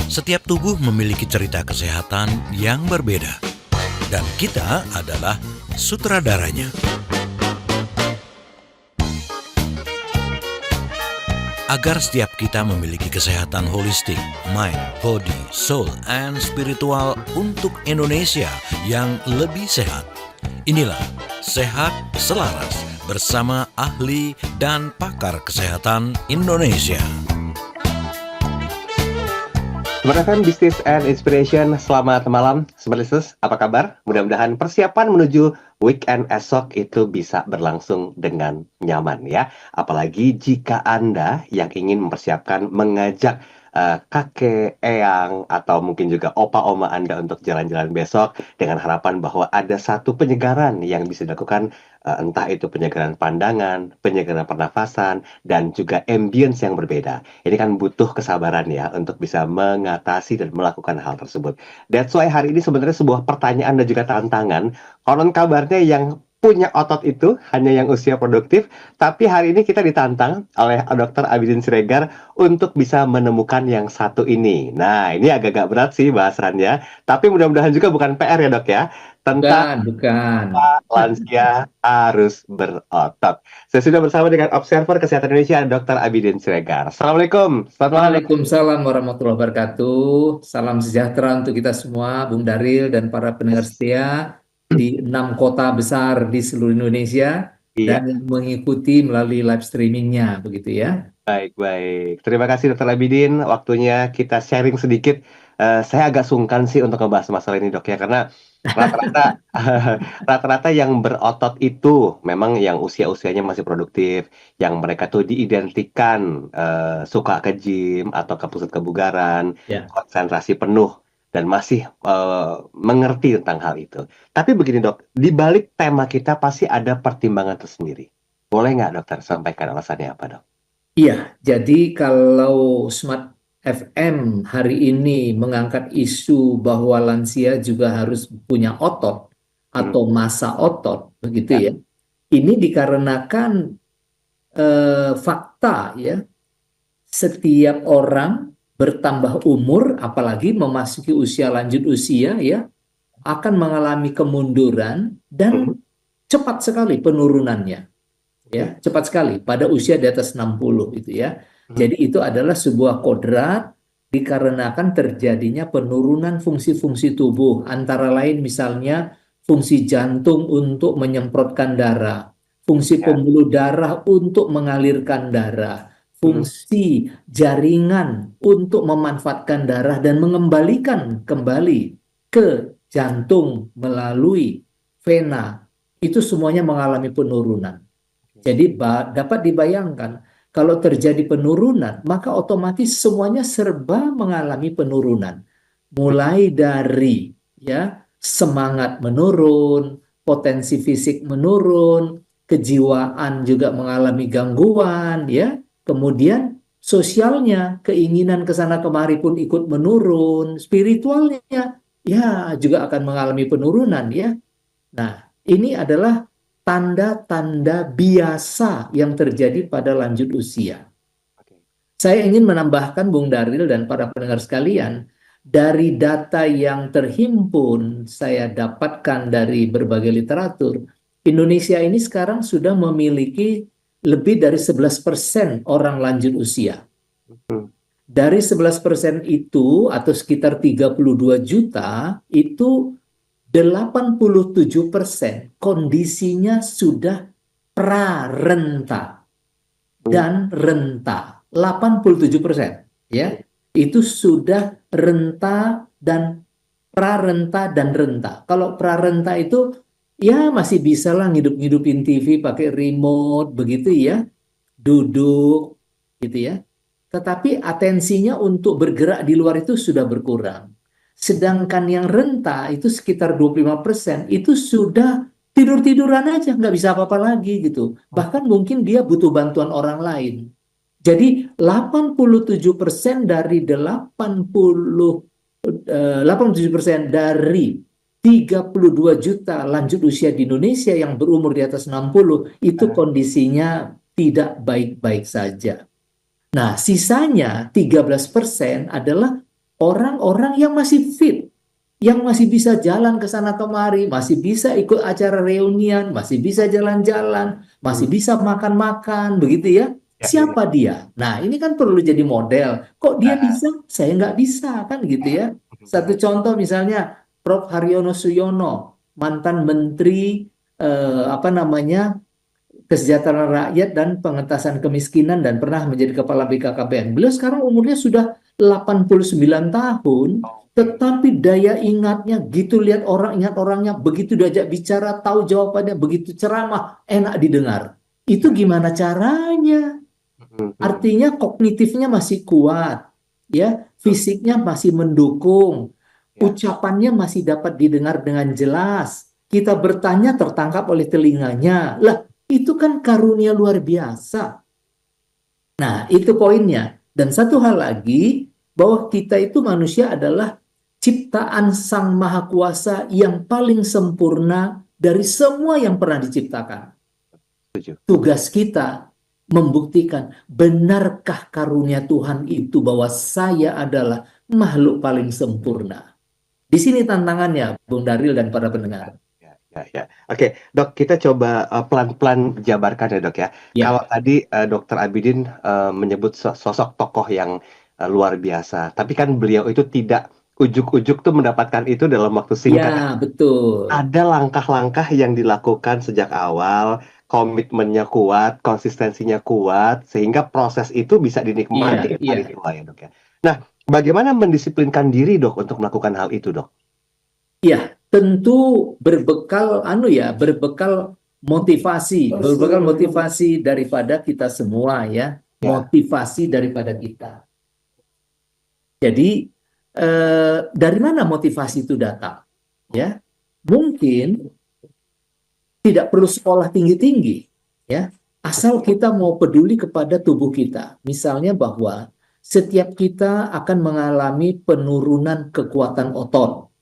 Setiap tubuh memiliki cerita kesehatan yang berbeda, dan kita adalah sutradaranya. Agar setiap kita memiliki kesehatan holistik, mind, body, soul, and spiritual untuk Indonesia yang lebih sehat. Inilah Sehat Selaras bersama ahli dan pakar kesehatan Indonesia. Rekan Business and Inspiration, selamat malam Sobat Listeners, apa kabar? Mudah-mudahan persiapan menuju weekend esok itu bisa berlangsung dengan nyaman ya. Apalagi jika Anda yang ingin mempersiapkan mengajak kakek, eyang, atau mungkin juga opa-oma Anda untuk jalan-jalan besok dengan harapan bahwa ada satu penyegaran yang bisa dilakukan, entah itu penyegaran pandangan, penyegaran pernafasan, dan juga ambience yang berbeda. Ini kan butuh kesabaran ya untuk bisa mengatasi dan melakukan hal tersebut. That's why hari ini sebenarnya sebuah pertanyaan dan juga tantangan. Konon kabarnya yang punya otot itu hanya yang usia produktif, tapi hari ini kita ditantang oleh Dr. Abidin Siregar untuk bisa menemukan yang satu ini. Nah, ini agak-agak berat sih bahasannya, tapi mudah-mudahan juga bukan PR ya dok ya, tentang Bukan. lansia harus berotot. Saya sudah bersama dengan Observer Kesehatan Indonesia, Dr. Abidin Siregar. Assalamualaikum. Selamat malam. Waalaikumsalam warahmatullahi wabarakatuh. Salam sejahtera untuk kita semua, Bung Daril dan para pendengar setia di 6 kota besar di seluruh Indonesia dan yang mengikuti melalui live streamingnya, begitu ya. Baik. Terima kasih Dr. Abidin. Waktunya kita sharing sedikit. Saya agak sungkan sih untuk membahas masalah ini dok ya, karena rata-rata yang berotot itu memang yang usianya masih produktif, yang mereka tuh diidentikan suka ke gym atau ke pusat kebugaran, konsentrasi penuh dan masih mengerti tentang hal itu. Tapi begini dok, di balik tema kita pasti ada pertimbangan tersendiri. Boleh nggak dokter sampaikan alasannya apa dok? Iya, jadi kalau Smart FM hari ini mengangkat isu bahwa lansia juga harus punya otot atau massa otot, begitu ya. Ini dikarenakan fakta ya, setiap orang bertambah umur, apalagi memasuki usia lanjut usia ya, akan mengalami kemunduran dan cepat sekali penurunannya. Ya, cepat sekali pada usia di atas 60 gitu ya. Jadi itu adalah sebuah kodrat dikarenakan terjadinya penurunan fungsi-fungsi tubuh, antara lain misalnya fungsi jantung untuk menyemprotkan darah, fungsi pembuluh darah untuk mengalirkan darah, fungsi jaringan untuk memanfaatkan darah dan mengembalikan kembali ke jantung melalui vena. Itu semuanya mengalami penurunan. Jadi dapat dibayangkan kalau terjadi penurunan, maka otomatis semuanya serba mengalami penurunan. Mulai dari ya semangat menurun, potensi fisik menurun, kejiwaan juga mengalami gangguan ya. Kemudian sosialnya, keinginan ke sana kemari pun ikut menurun, spiritualnya ya juga akan mengalami penurunan ya. Nah, ini adalah tanda-tanda biasa yang terjadi pada lanjut usia. Saya ingin menambahkan Bung Daril dan para pendengar sekalian, dari data yang terhimpun saya dapatkan dari berbagai literatur, Indonesia ini sekarang sudah memiliki lebih dari 11% orang lanjut usia. Dari 11% itu atau sekitar 32 juta itu 87% kondisinya sudah prarenta dan renta. 87% ya. Itu sudah renta dan prarenta dan renta. Kalau prarenta itu ya masih bisa lah ngidup-ngidupin TV pakai remote begitu ya. Duduk gitu ya. Tetapi atensinya untuk bergerak di luar itu sudah berkurang. Sedangkan yang renta itu sekitar 25%, itu sudah tidur-tiduran aja, nggak bisa apa-apa lagi gitu. Bahkan mungkin dia butuh bantuan orang lain. Jadi 87% dari 87% dari 32 juta lanjut usia di Indonesia yang berumur di atas 60 itu kondisinya tidak baik-baik saja. Nah, sisanya 13% adalah orang-orang yang masih fit, yang masih bisa jalan ke sana kemari, masih bisa ikut acara reunian, masih bisa jalan-jalan, masih bisa makan-makan, begitu ya. Ya, ya. Siapa dia? Nah, ini kan perlu jadi model. Kok dia bisa, saya nggak bisa, kan gitu ya. Satu contoh misalnya, Prof. Haryono Suyono, mantan Menteri apa namanya Kesejahteraan Rakyat dan Pengentasan Kemiskinan dan pernah menjadi Kepala BKKBN. Beliau sekarang umurnya sudah 89 tahun, tetapi daya ingatnya gitu, lihat orang, ingat orangnya, begitu diajak bicara tahu jawabannya, begitu ceramah enak didengar. Itu gimana caranya? Artinya kognitifnya masih kuat, ya, fisiknya masih mendukung, ucapannya masih dapat didengar dengan jelas. Kita bertanya tertangkap oleh telinganya. Lah, itu kan karunia luar biasa. Nah, itu poinnya. Dan satu hal lagi, bahwa kita itu manusia adalah ciptaan Sang Maha Kuasa yang paling sempurna dari semua yang pernah diciptakan. Setuju. Tugas kita membuktikan, benarkah karunia Tuhan itu bahwa saya adalah makhluk paling sempurna. Di sini tantangannya, Bung Daril dan para pendengar. Ya. Oke, Dok, kita coba pelan-pelan jabarkan ya, Dok ya. Ya. Kalau tadi Dokter Abidin menyebut sosok tokoh yang luar biasa, tapi kan beliau itu tidak ujuk-ujuk tuh mendapatkan itu dalam waktu singkat. Ya, betul. Ada langkah-langkah yang dilakukan sejak awal, komitmennya kuat, konsistensinya kuat, sehingga proses itu bisa dinikmati Iya. hari tua ya, Dok ya. Nah, bagaimana mendisiplinkan diri, Dok, untuk melakukan hal itu, Dok? Ya, tentu berbekal berbekal motivasi daripada kita semua ya, motivasi daripada kita. Jadi dari mana motivasi itu datang? Ya, mungkin tidak perlu sekolah tinggi-tinggi, ya, asal kita mau peduli kepada tubuh kita. Misalnya bahwa setiap kita akan mengalami penurunan kekuatan otot.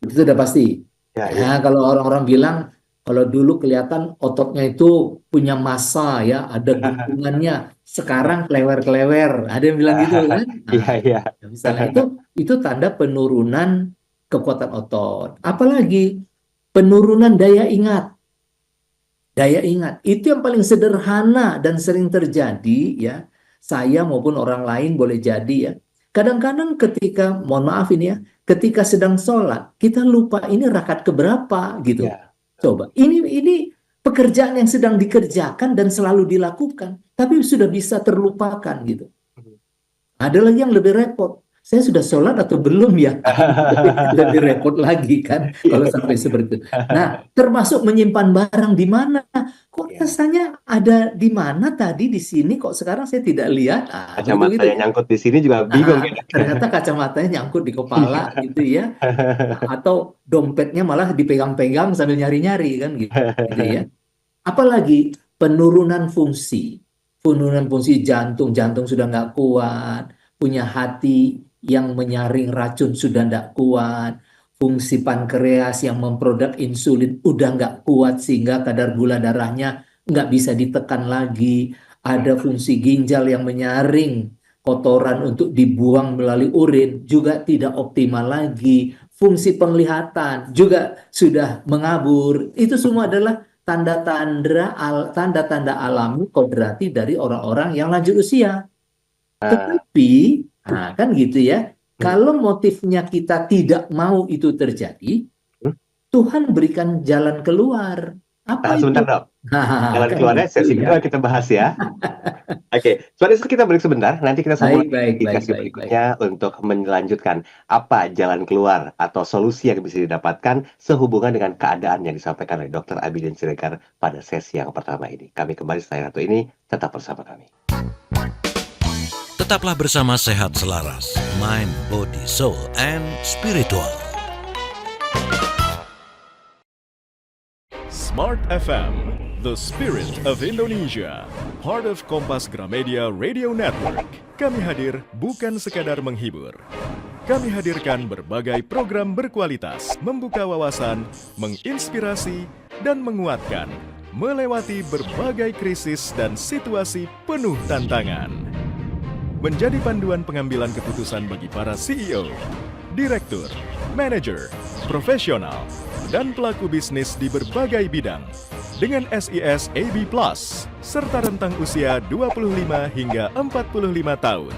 Itu udah pasti. Ya, kalau orang-orang bilang, kalau dulu kelihatan ototnya itu punya massa ya, ada guntungannya. Sekarang kelewer-kelewer. Ada yang bilang gitu kan? Iya. Misalnya itu tanda penurunan kekuatan otot. Apalagi penurunan daya ingat. Daya ingat itu yang paling sederhana dan sering terjadi ya. Saya maupun orang lain boleh jadi ya. Kadang-kadang ketika, mohon maaf ini ya, ketika sedang sholat, kita lupa ini rakaat keberapa gitu. Coba, ini pekerjaan yang sedang dikerjakan dan selalu dilakukan, tapi sudah bisa terlupakan gitu. Ada lagi yang lebih repot. Saya sudah sholat atau belum ya? Lebih repot lagi kan kalau sampai seperti itu. Nah, termasuk menyimpan barang di mana? Kok rasanya ada di mana tadi di sini? Kok sekarang saya tidak lihat? Kacamatanya nyangkut di sini juga bingung. Ternyata kacamatanya nyangkut di kepala gitu ya. Atau dompetnya malah dipegang-pegang sambil nyari-nyari kan gitu ya. Apalagi penurunan fungsi jantung sudah nggak kuat, punya hati yang menyaring racun sudah nggak kuat, fungsi pankreas yang memproduk insulin udah nggak kuat sehingga kadar gula darahnya nggak bisa ditekan lagi, ada fungsi ginjal yang menyaring kotoran untuk dibuang melalui urin juga tidak optimal lagi, fungsi penglihatan juga sudah mengabur. Itu semua adalah tanda-tanda alami kodrati dari orang-orang yang lanjut usia. Tetapi, kan gitu ya, kalau motifnya kita tidak mau itu terjadi, Tuhan berikan jalan keluar. Apa itu? Sebentar, Dok. Jalan keluarnya sesi kedua kita bahas ya. Oke, sebenarnya kita break sebentar. Nanti kita sambung di sesi berikutnya untuk melanjutkan apa jalan keluar atau solusi yang bisa didapatkan sehubungan dengan keadaan yang disampaikan oleh Dr. Abidin Siregar pada sesi yang pertama ini. Kami kembali setelah satu ini, tetap bersama kami. Tetaplah bersama Sehat Selaras, Mind, Body, Soul, and Spiritual. Smart FM, the spirit of Indonesia, part of Kompas Gramedia Radio Network. Kami hadir bukan sekadar menghibur. Kami hadirkan berbagai program berkualitas, membuka wawasan, menginspirasi, dan menguatkan melewati berbagai krisis dan situasi penuh tantangan. Menjadi panduan pengambilan keputusan bagi para CEO, direktur, manajer, profesional, dan pelaku bisnis di berbagai bidang dengan SIS AB Plus serta rentang usia 25 hingga 45 tahun.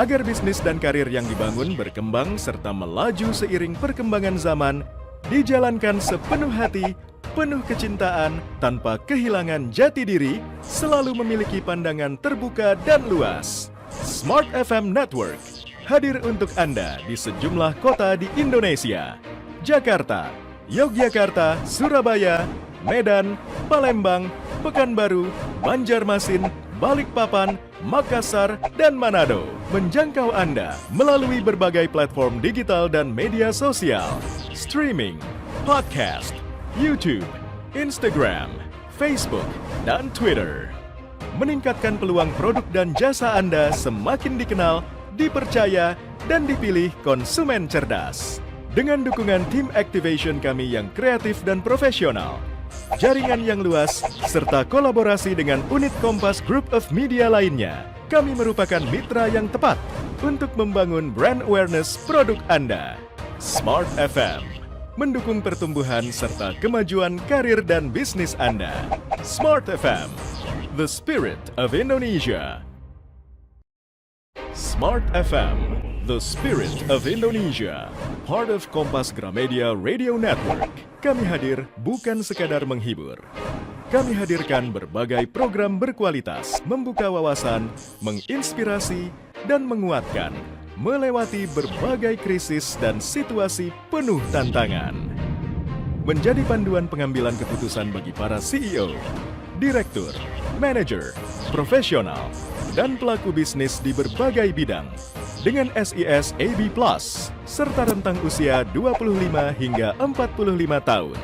Agar bisnis dan karir yang dibangun berkembang serta melaju seiring perkembangan zaman, dijalankan sepenuh hati, penuh kecintaan, tanpa kehilangan jati diri, selalu memiliki pandangan terbuka dan luas. Smart FM Network hadir untuk Anda di sejumlah kota di Indonesia: Jakarta, Yogyakarta, Surabaya, Medan, Palembang, Pekanbaru, Banjarmasin, Balikpapan, Makassar, dan Manado. Menjangkau Anda melalui berbagai platform digital dan media sosial, streaming, podcast, YouTube, Instagram, Facebook, dan Twitter. Meningkatkan peluang produk dan jasa Anda semakin dikenal, dipercaya, dan dipilih konsumen cerdas. Dengan dukungan tim activation kami yang kreatif dan profesional, jaringan yang luas, serta kolaborasi dengan unit Kompas Group of Media lainnya, kami merupakan mitra yang tepat untuk membangun brand awareness produk Anda. Smart FM mendukung pertumbuhan serta kemajuan karir dan bisnis Anda. Smart FM, the spirit of Indonesia. Smart FM, the spirit of Indonesia. Part of Kompas Gramedia Radio Network. Kami hadir bukan sekadar menghibur. Kami hadirkan berbagai program berkualitas, membuka wawasan, menginspirasi, dan menguatkan, melewati berbagai krisis dan situasi penuh tantangan. Menjadi panduan pengambilan keputusan bagi para CEO, direktur, manajer, profesional, dan pelaku bisnis di berbagai bidang dengan SIS AB Plus serta rentang usia 25 hingga 45 tahun.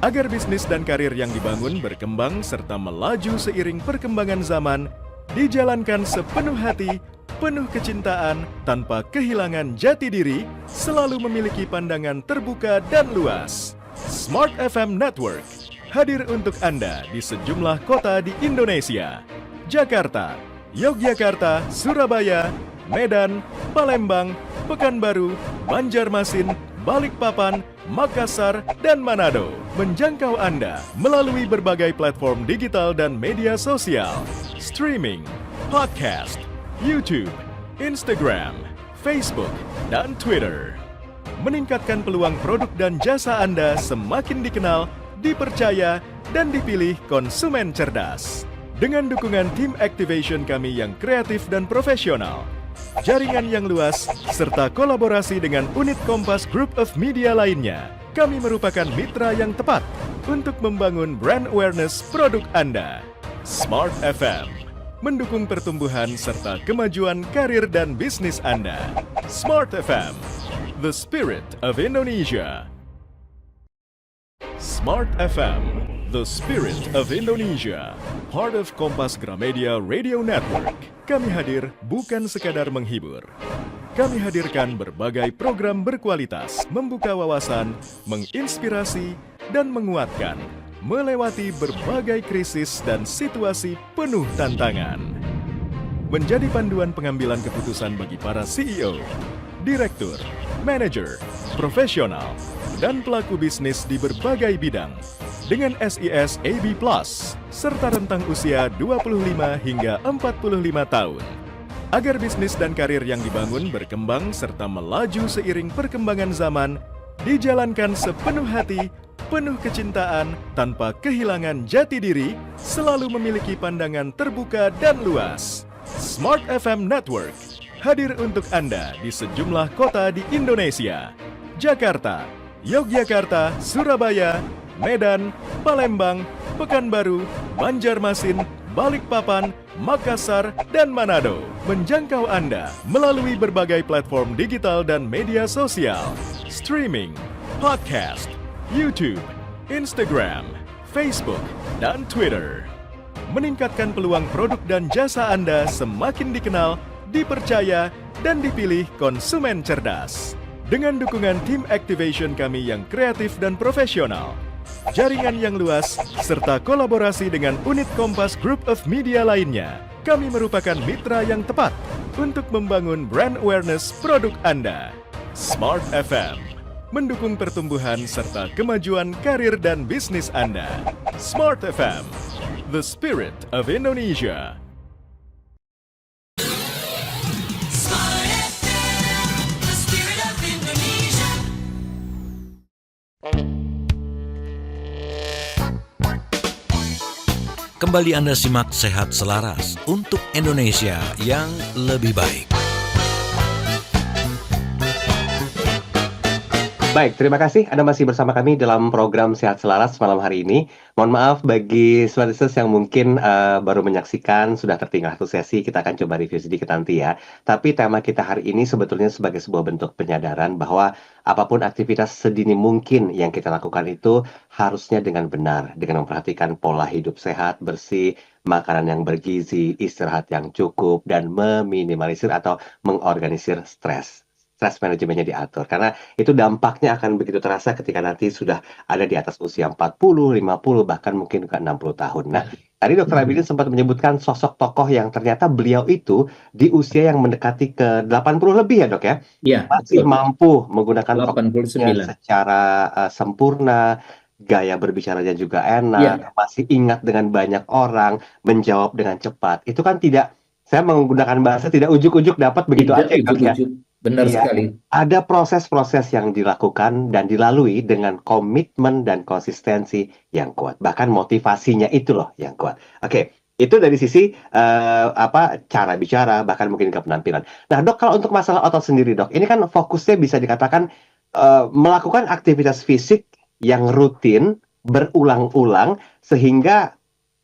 Agar bisnis dan karir yang dibangun berkembang serta melaju seiring perkembangan zaman, dijalankan sepenuh hati, penuh kecintaan, tanpa kehilangan jati diri, selalu memiliki pandangan terbuka dan luas. Smart FM Network hadir untuk Anda di sejumlah kota di Indonesia: Jakarta, Yogyakarta, Surabaya, Medan, Palembang, Pekanbaru, Banjarmasin, Balikpapan, Makassar, dan Manado. Menjangkau Anda melalui berbagai platform digital dan media sosial, streaming, podcast, YouTube, Instagram, Facebook, dan Twitter. Meningkatkan peluang produk dan jasa Anda semakin dikenal, dipercaya, dan dipilih konsumen cerdas. Dengan dukungan tim activation kami yang kreatif dan profesional, jaringan yang luas, serta kolaborasi dengan unit Kompas Group of Media lainnya, kami merupakan mitra yang tepat untuk membangun brand awareness produk Anda. Smart FM mendukung pertumbuhan serta kemajuan karir dan bisnis Anda. Smart FM, the spirit of Indonesia. Smart FM, the spirit of Indonesia. Part of Kompas Gramedia Radio Network. Kami hadir bukan sekadar menghibur. Kami hadirkan berbagai program berkualitas, membuka wawasan, menginspirasi, dan menguatkan, melewati berbagai krisis dan situasi penuh tantangan. Menjadi panduan pengambilan keputusan bagi para CEO, direktur, manajer, profesional, dan pelaku bisnis di berbagai bidang dengan SIS AB Plus serta rentang usia 25 hingga 45 tahun. Agar bisnis dan karir yang dibangun berkembang serta melaju seiring perkembangan zaman, dijalankan sepenuh hati, penuh kecintaan, tanpa kehilangan jati diri, selalu memiliki pandangan terbuka dan luas. Smart FM Network hadir untuk Anda di sejumlah kota di Indonesia: Jakarta, Yogyakarta, Surabaya, Medan, Palembang, Pekanbaru, Banjarmasin, Balikpapan, Makassar, dan Manado. Menjangkau Anda melalui berbagai platform digital dan media sosial, streaming, podcast, YouTube, Instagram, Facebook, dan Twitter. Meningkatkan peluang produk dan jasa Anda semakin dikenal, dipercaya, dan dipilih konsumen cerdas. Dengan dukungan tim activation kami yang kreatif dan profesional, jaringan yang luas, serta kolaborasi dengan unit Kompas Group of Media lainnya, kami merupakan mitra yang tepat untuk membangun brand awareness produk Anda. Smart FM, mendukung pertumbuhan serta kemajuan karir dan bisnis Anda. Smart FM, the spirit of Indonesia. Smart FM, the spirit of Indonesia. Kembali Anda simak Sehat Selaras untuk Indonesia yang lebih baik. Baik, terima kasih Anda masih bersama kami dalam program Sehat Selaras malam hari ini. Mohon maaf bagi Smart Listeners yang mungkin baru menyaksikan, sudah tertinggal satu sesi, kita akan coba review sedikit nanti ya. Tapi tema kita hari ini sebetulnya sebagai sebuah bentuk penyadaran bahwa apapun aktivitas sedini mungkin yang kita lakukan itu harusnya dengan benar, dengan memperhatikan pola hidup sehat, bersih, makanan yang bergizi, istirahat yang cukup, dan meminimalisir atau mengorganisir stres. Stress manajemennya diatur, karena itu dampaknya akan begitu terasa ketika nanti sudah ada di atas usia 40, 50, bahkan mungkin ke 60 tahun. Nah, tadi Dr. Abidin sempat menyebutkan sosok tokoh yang ternyata beliau itu di usia yang mendekati ke 80 lebih ya dok ya, Ya, masih betul. mampu menggunakan otaknya 89. secara sempurna, gaya berbicaranya juga enak, masih ingat dengan banyak orang, menjawab dengan cepat. Itu kan tidak, saya menggunakan bahasa tidak ujuk-ujuk dapat begitu Tidak aja ya, dok ya. ujuk-ujuk. Benar Iya. sekali. Ada proses-proses yang dilakukan dan dilalui dengan komitmen dan konsistensi yang kuat. Bahkan motivasinya itu loh yang kuat. Oke, itu dari sisi cara bicara, bahkan mungkin ke penampilan. Nah, dok, kalau untuk masalah otot sendiri, dok, ini kan fokusnya bisa dikatakan melakukan aktivitas fisik yang rutin, berulang-ulang, sehingga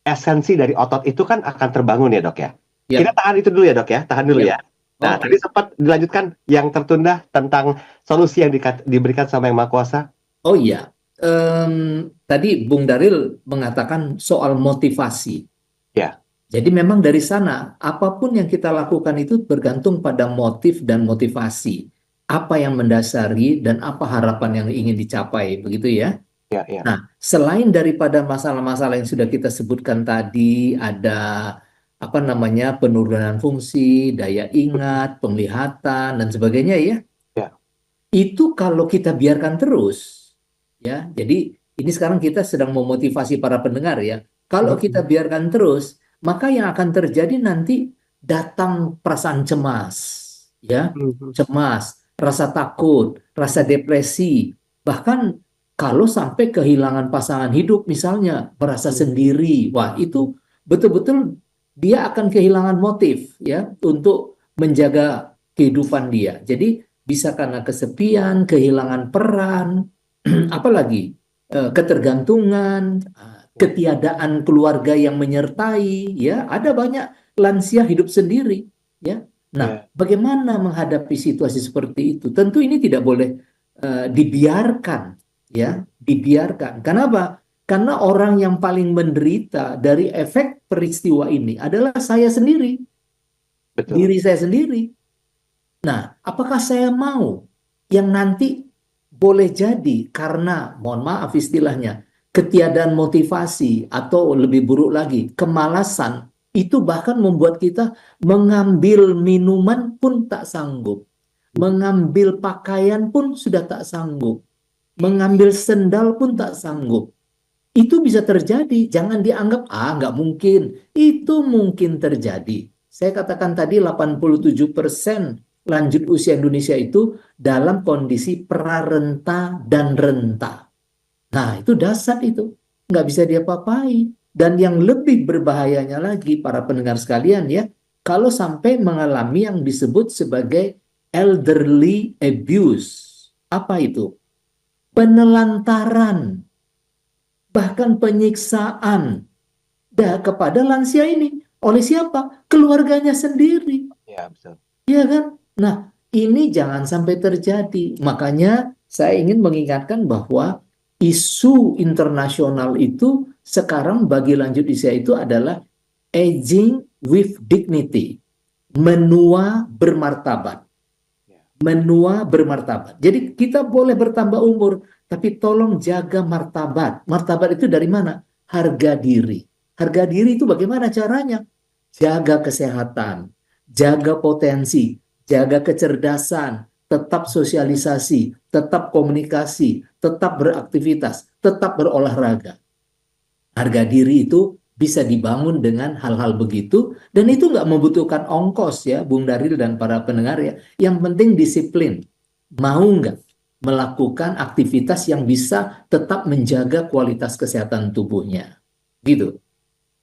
esensi dari otot itu kan akan terbangun ya, dok ya. Ya. Kita tahan itu dulu ya, dok ya. Tahan dulu Ya. ya. Nah, Oke. tadi sempat dilanjutkan yang tertunda tentang solusi yang diberikan sama Yang Maha Kuasa. Oh iya, tadi Bung Daril mengatakan soal motivasi. Ya. Jadi memang dari sana, apapun yang kita lakukan itu bergantung pada motif dan motivasi. Apa yang mendasari dan apa harapan yang ingin dicapai, begitu ya. Ya, ya. Nah, selain daripada masalah-masalah yang sudah kita sebutkan tadi, ada penurunan fungsi, daya ingat, penglihatan, dan sebagainya ya. Ya. Itu kalau kita biarkan terus, ya. Jadi ini sekarang kita sedang memotivasi para pendengar ya. Kalau kita biarkan terus, maka yang akan terjadi nanti datang perasaan cemas, ya, cemas, rasa takut, rasa depresi, bahkan kalau sampai kehilangan pasangan hidup misalnya, merasa sendiri, wah itu betul-betul dia akan kehilangan motif ya untuk menjaga kehidupan dia. Jadi bisa karena kesepian, kehilangan peran, apalagi ketergantungan, ketiadaan keluarga yang menyertai, ya ada banyak lansia hidup sendiri, ya. Nah, bagaimana menghadapi situasi seperti itu? Tentu ini tidak boleh dibiarkan, ya, dibiarkan. Kenapa? Karena orang yang paling menderita dari efek peristiwa ini adalah saya sendiri, Betul. diri saya sendiri. Nah, apakah saya mau yang nanti boleh jadi karena, mohon maaf istilahnya, ketiadaan motivasi atau lebih buruk lagi, kemalasan, itu bahkan membuat kita mengambil minuman pun tak sanggup, mengambil pakaian pun sudah tak sanggup, mengambil sendal pun tak sanggup. Itu bisa terjadi, jangan dianggap, nggak mungkin. Itu mungkin terjadi. Saya katakan tadi 87% lanjut usia Indonesia itu dalam kondisi prarenta dan renta. Nah, itu dasar itu. Nggak bisa diapa-apain. Dan yang lebih berbahayanya lagi, para pendengar sekalian ya, kalau sampai mengalami yang disebut sebagai elderly abuse. Apa itu? Penelantaran, bahkan penyiksaan kepada lansia ini. Oleh siapa? Keluarganya sendiri. Ya, betul. Iya kan? Nah, ini jangan sampai terjadi. Makanya saya ingin mengingatkan bahwa isu internasional itu sekarang bagi lanjut usia itu adalah aging with dignity. Menua bermartabat. menua bermartabat. Jadi kita boleh bertambah umur, tapi tolong jaga martabat. Martabat itu dari mana? Harga diri. Harga diri itu bagaimana caranya? Jaga kesehatan, jaga potensi, jaga kecerdasan, tetap sosialisasi, tetap komunikasi, tetap beraktivitas, tetap berolahraga. Harga diri itu bisa dibangun dengan hal-hal begitu, dan itu nggak membutuhkan ongkos ya, Bung Daril dan para pendengar ya. Yang penting disiplin. Mau nggak melakukan aktivitas yang bisa tetap menjaga kualitas kesehatan tubuhnya. Gitu.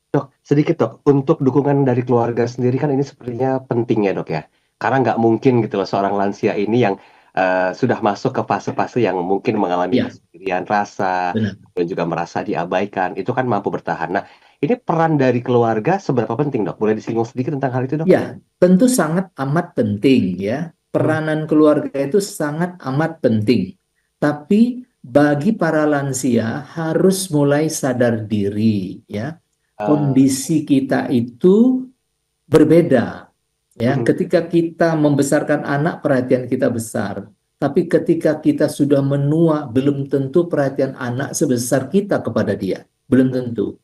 Dok, sedikit dok, untuk dukungan dari keluarga sendiri kan ini sepertinya penting ya dok ya. Karena nggak mungkin gitu loh seorang lansia ini yang sudah masuk ke fase-fase yang mungkin mengalami Ya, kesendirian rasa benar. dan juga merasa diabaikan, itu kan mampu bertahan. Nah, ini peran dari keluarga seberapa penting dok? Boleh disinggung sedikit tentang hal itu dok? Ya, tentu sangat amat penting ya. Peranan keluarga itu sangat amat penting. Tapi bagi para lansia harus mulai sadar diri ya. Eh, Kondisi kita itu berbeda ya. mm, Ketika kita membesarkan anak, perhatian kita besar. Tapi ketika kita sudah menua, belum tentu perhatian anak sebesar kita kepada dia. Belum tentu.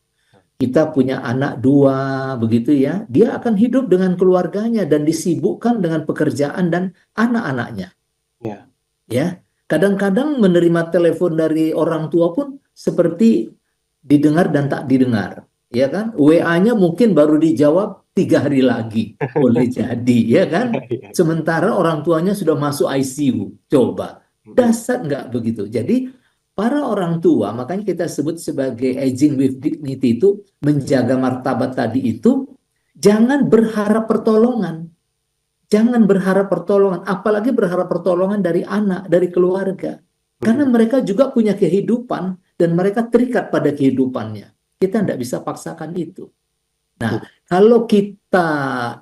Kita punya anak dua, begitu ya. Dia akan hidup dengan keluarganya dan disibukkan dengan pekerjaan dan anak-anaknya. ya. Ya, kadang-kadang menerima telepon dari orang tua pun seperti didengar dan tak didengar, ya kan? WA-nya mungkin baru dijawab 3 hari lagi, boleh jadi, ya kan? Iya. Sementara orang tuanya sudah masuk ICU. Coba, Mm, dasar nggak begitu? Jadi para orang tua, makanya kita sebut sebagai aging with dignity itu menjaga martabat tadi itu, jangan berharap pertolongan. Jangan berharap pertolongan, apalagi berharap pertolongan dari anak, dari keluarga. Karena mm, mereka juga punya kehidupan dan mereka terikat pada kehidupannya. Kita tidak bisa paksakan itu. Nah, mm. kalau kita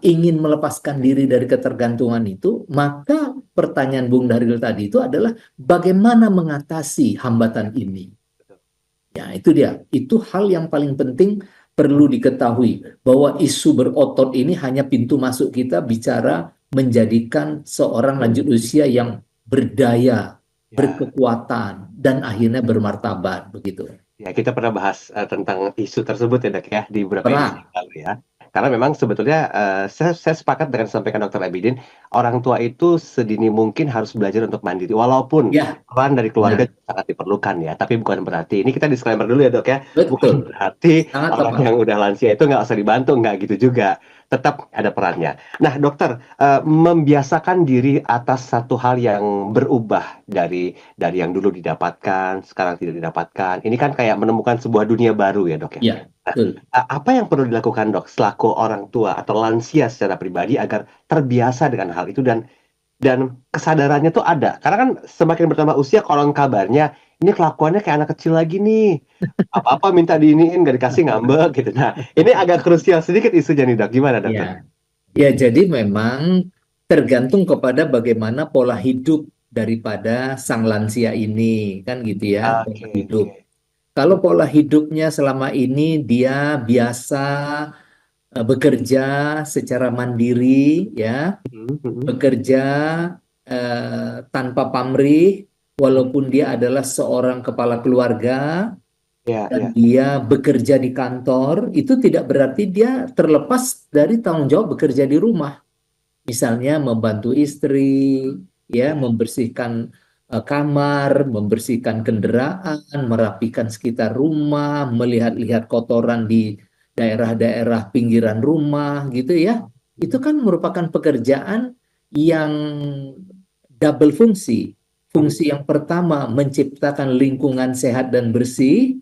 ingin melepaskan diri dari ketergantungan itu, maka pertanyaan Bung Daril tadi itu adalah bagaimana mengatasi hambatan ini. Ya, itu dia. Itu hal yang paling penting perlu diketahui bahwa isu berotot ini hanya pintu masuk kita bicara menjadikan seorang lanjut usia yang berdaya, Ya. berkekuatan, dan akhirnya bermartabat begitu. Ya, kita pernah bahas tentang isu tersebut ya, Dok ya, di beberapa edisi Pernah, yang lalu ya. Karena memang sebetulnya saya sepakat dengan sampaikan Dr. Abidin, orang tua itu sedini mungkin harus belajar untuk mandiri, walaupun ya, peran dari keluarga benar, juga sangat diperlukan ya. Tapi bukan berarti, ini kita disclaimer dulu ya Dok ya, bukan betul, berarti sangat orang tepat. yang udah lansia itu nggak usah dibantu, nggak gitu juga. Tetap ada perannya. Nah, dokter, membiasakan diri atas satu hal yang berubah dari yang dulu didapatkan, sekarang tidak didapatkan. Ini kan kayak menemukan sebuah dunia baru ya, Dok ya. Ya, Nah, betul. apa yang perlu dilakukan, Dok, selaku orang tua atau lansia secara pribadi agar terbiasa dengan hal itu dan kesadarannya tuh ada. Karena kan semakin bertambah usia, konon kabarnya ini kelakuannya kayak anak kecil lagi nih. Apa-apa minta diiniin, nggak dikasih ngambek gitu. Nah, ini agak krusial sedikit isunya nih, Dok. Gimana, dokter? Ya, ya, jadi memang tergantung kepada bagaimana pola hidup daripada sang lansia ini, kan gitu ya, pola Oke, hidup. oke. Kalau pola hidupnya selama ini dia biasa bekerja secara mandiri, ya, Mhm, mhm. bekerja tanpa pamrih, walaupun dia adalah seorang kepala keluarga Ya, dan ya. dia bekerja di kantor, itu tidak berarti dia terlepas dari tanggung jawab bekerja di rumah. Misalnya membantu istri, ya, Ya. membersihkan kamar, membersihkan kendaraan, merapikan sekitar rumah, melihat-lihat kotoran di daerah-daerah pinggiran rumah, gitu ya. Itu kan merupakan pekerjaan yang double fungsi. Mhm. Fungsi yang pertama menciptakan lingkungan sehat dan bersih.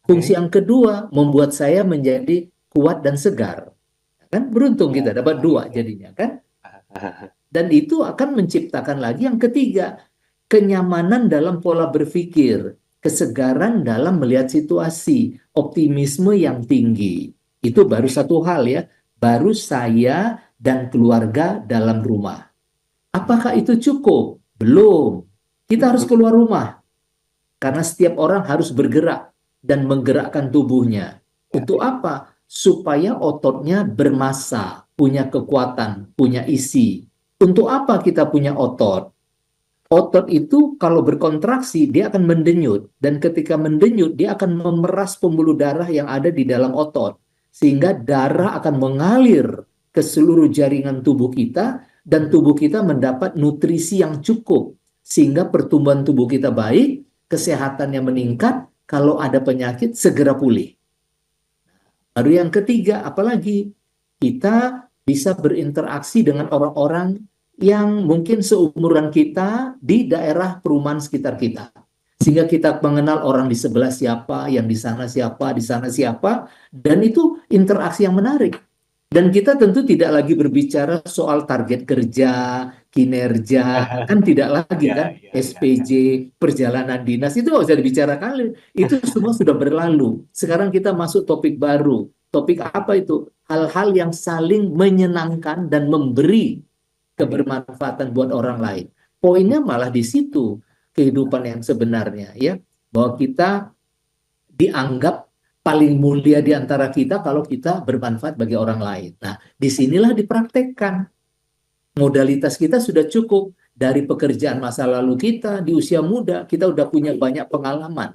Fungsi Oke. yang kedua membuat saya menjadi kuat dan segar. Kan beruntung Ya, kita dapat ya, dua ya. jadinya kan. Dan itu akan menciptakan lagi yang ketiga, kenyamanan dalam pola berpikir, kesegaran dalam melihat situasi, optimisme yang tinggi. Itu baru satu hal ya, baru saya dan keluarga dalam rumah. Apakah itu cukup? Belum. Kita harus keluar rumah karena setiap orang harus bergerak dan menggerakkan tubuhnya. Ya, Untuk ya. apa? Supaya ototnya bermassa, punya kekuatan, punya isi. Untuk apa kita punya otot? Otot itu kalau berkontraksi dia akan mendenyut, dan ketika mendenyut dia akan memeras pembuluh darah yang ada di dalam otot sehingga darah akan mengalir ke seluruh jaringan tubuh kita dan tubuh kita mendapat nutrisi yang cukup sehingga pertumbuhan tubuh kita baik, kesehatannya meningkat, kalau ada penyakit segera pulih. Baru yang ketiga, apalagi kita bisa berinteraksi dengan orang-orang yang mungkin seumuran kita di daerah perumahan sekitar kita. Sehingga kita mengenal orang di sebelah siapa, yang di sana siapa, di sana siapa, dan itu interaksi yang menarik. Dan kita tentu tidak lagi berbicara soal target kerja, kinerja, kan tidak lagi kan, SPJ, perjalanan dinas, itu nggak usah dibicarakan, itu semua sudah berlalu. Sekarang kita masuk topik baru. Topik apa itu? Hal-hal yang saling menyenangkan dan memberi kebermanfaatan buat orang lain. Poinnya malah di situ kehidupan yang sebenarnya, ya, bahwa kita dianggap paling mulia di antara kita kalau kita bermanfaat bagi orang lain. Nah, disinilah dipraktekkan. Modalitas kita sudah cukup dari pekerjaan masa lalu kita di usia muda, kita udah punya banyak pengalaman.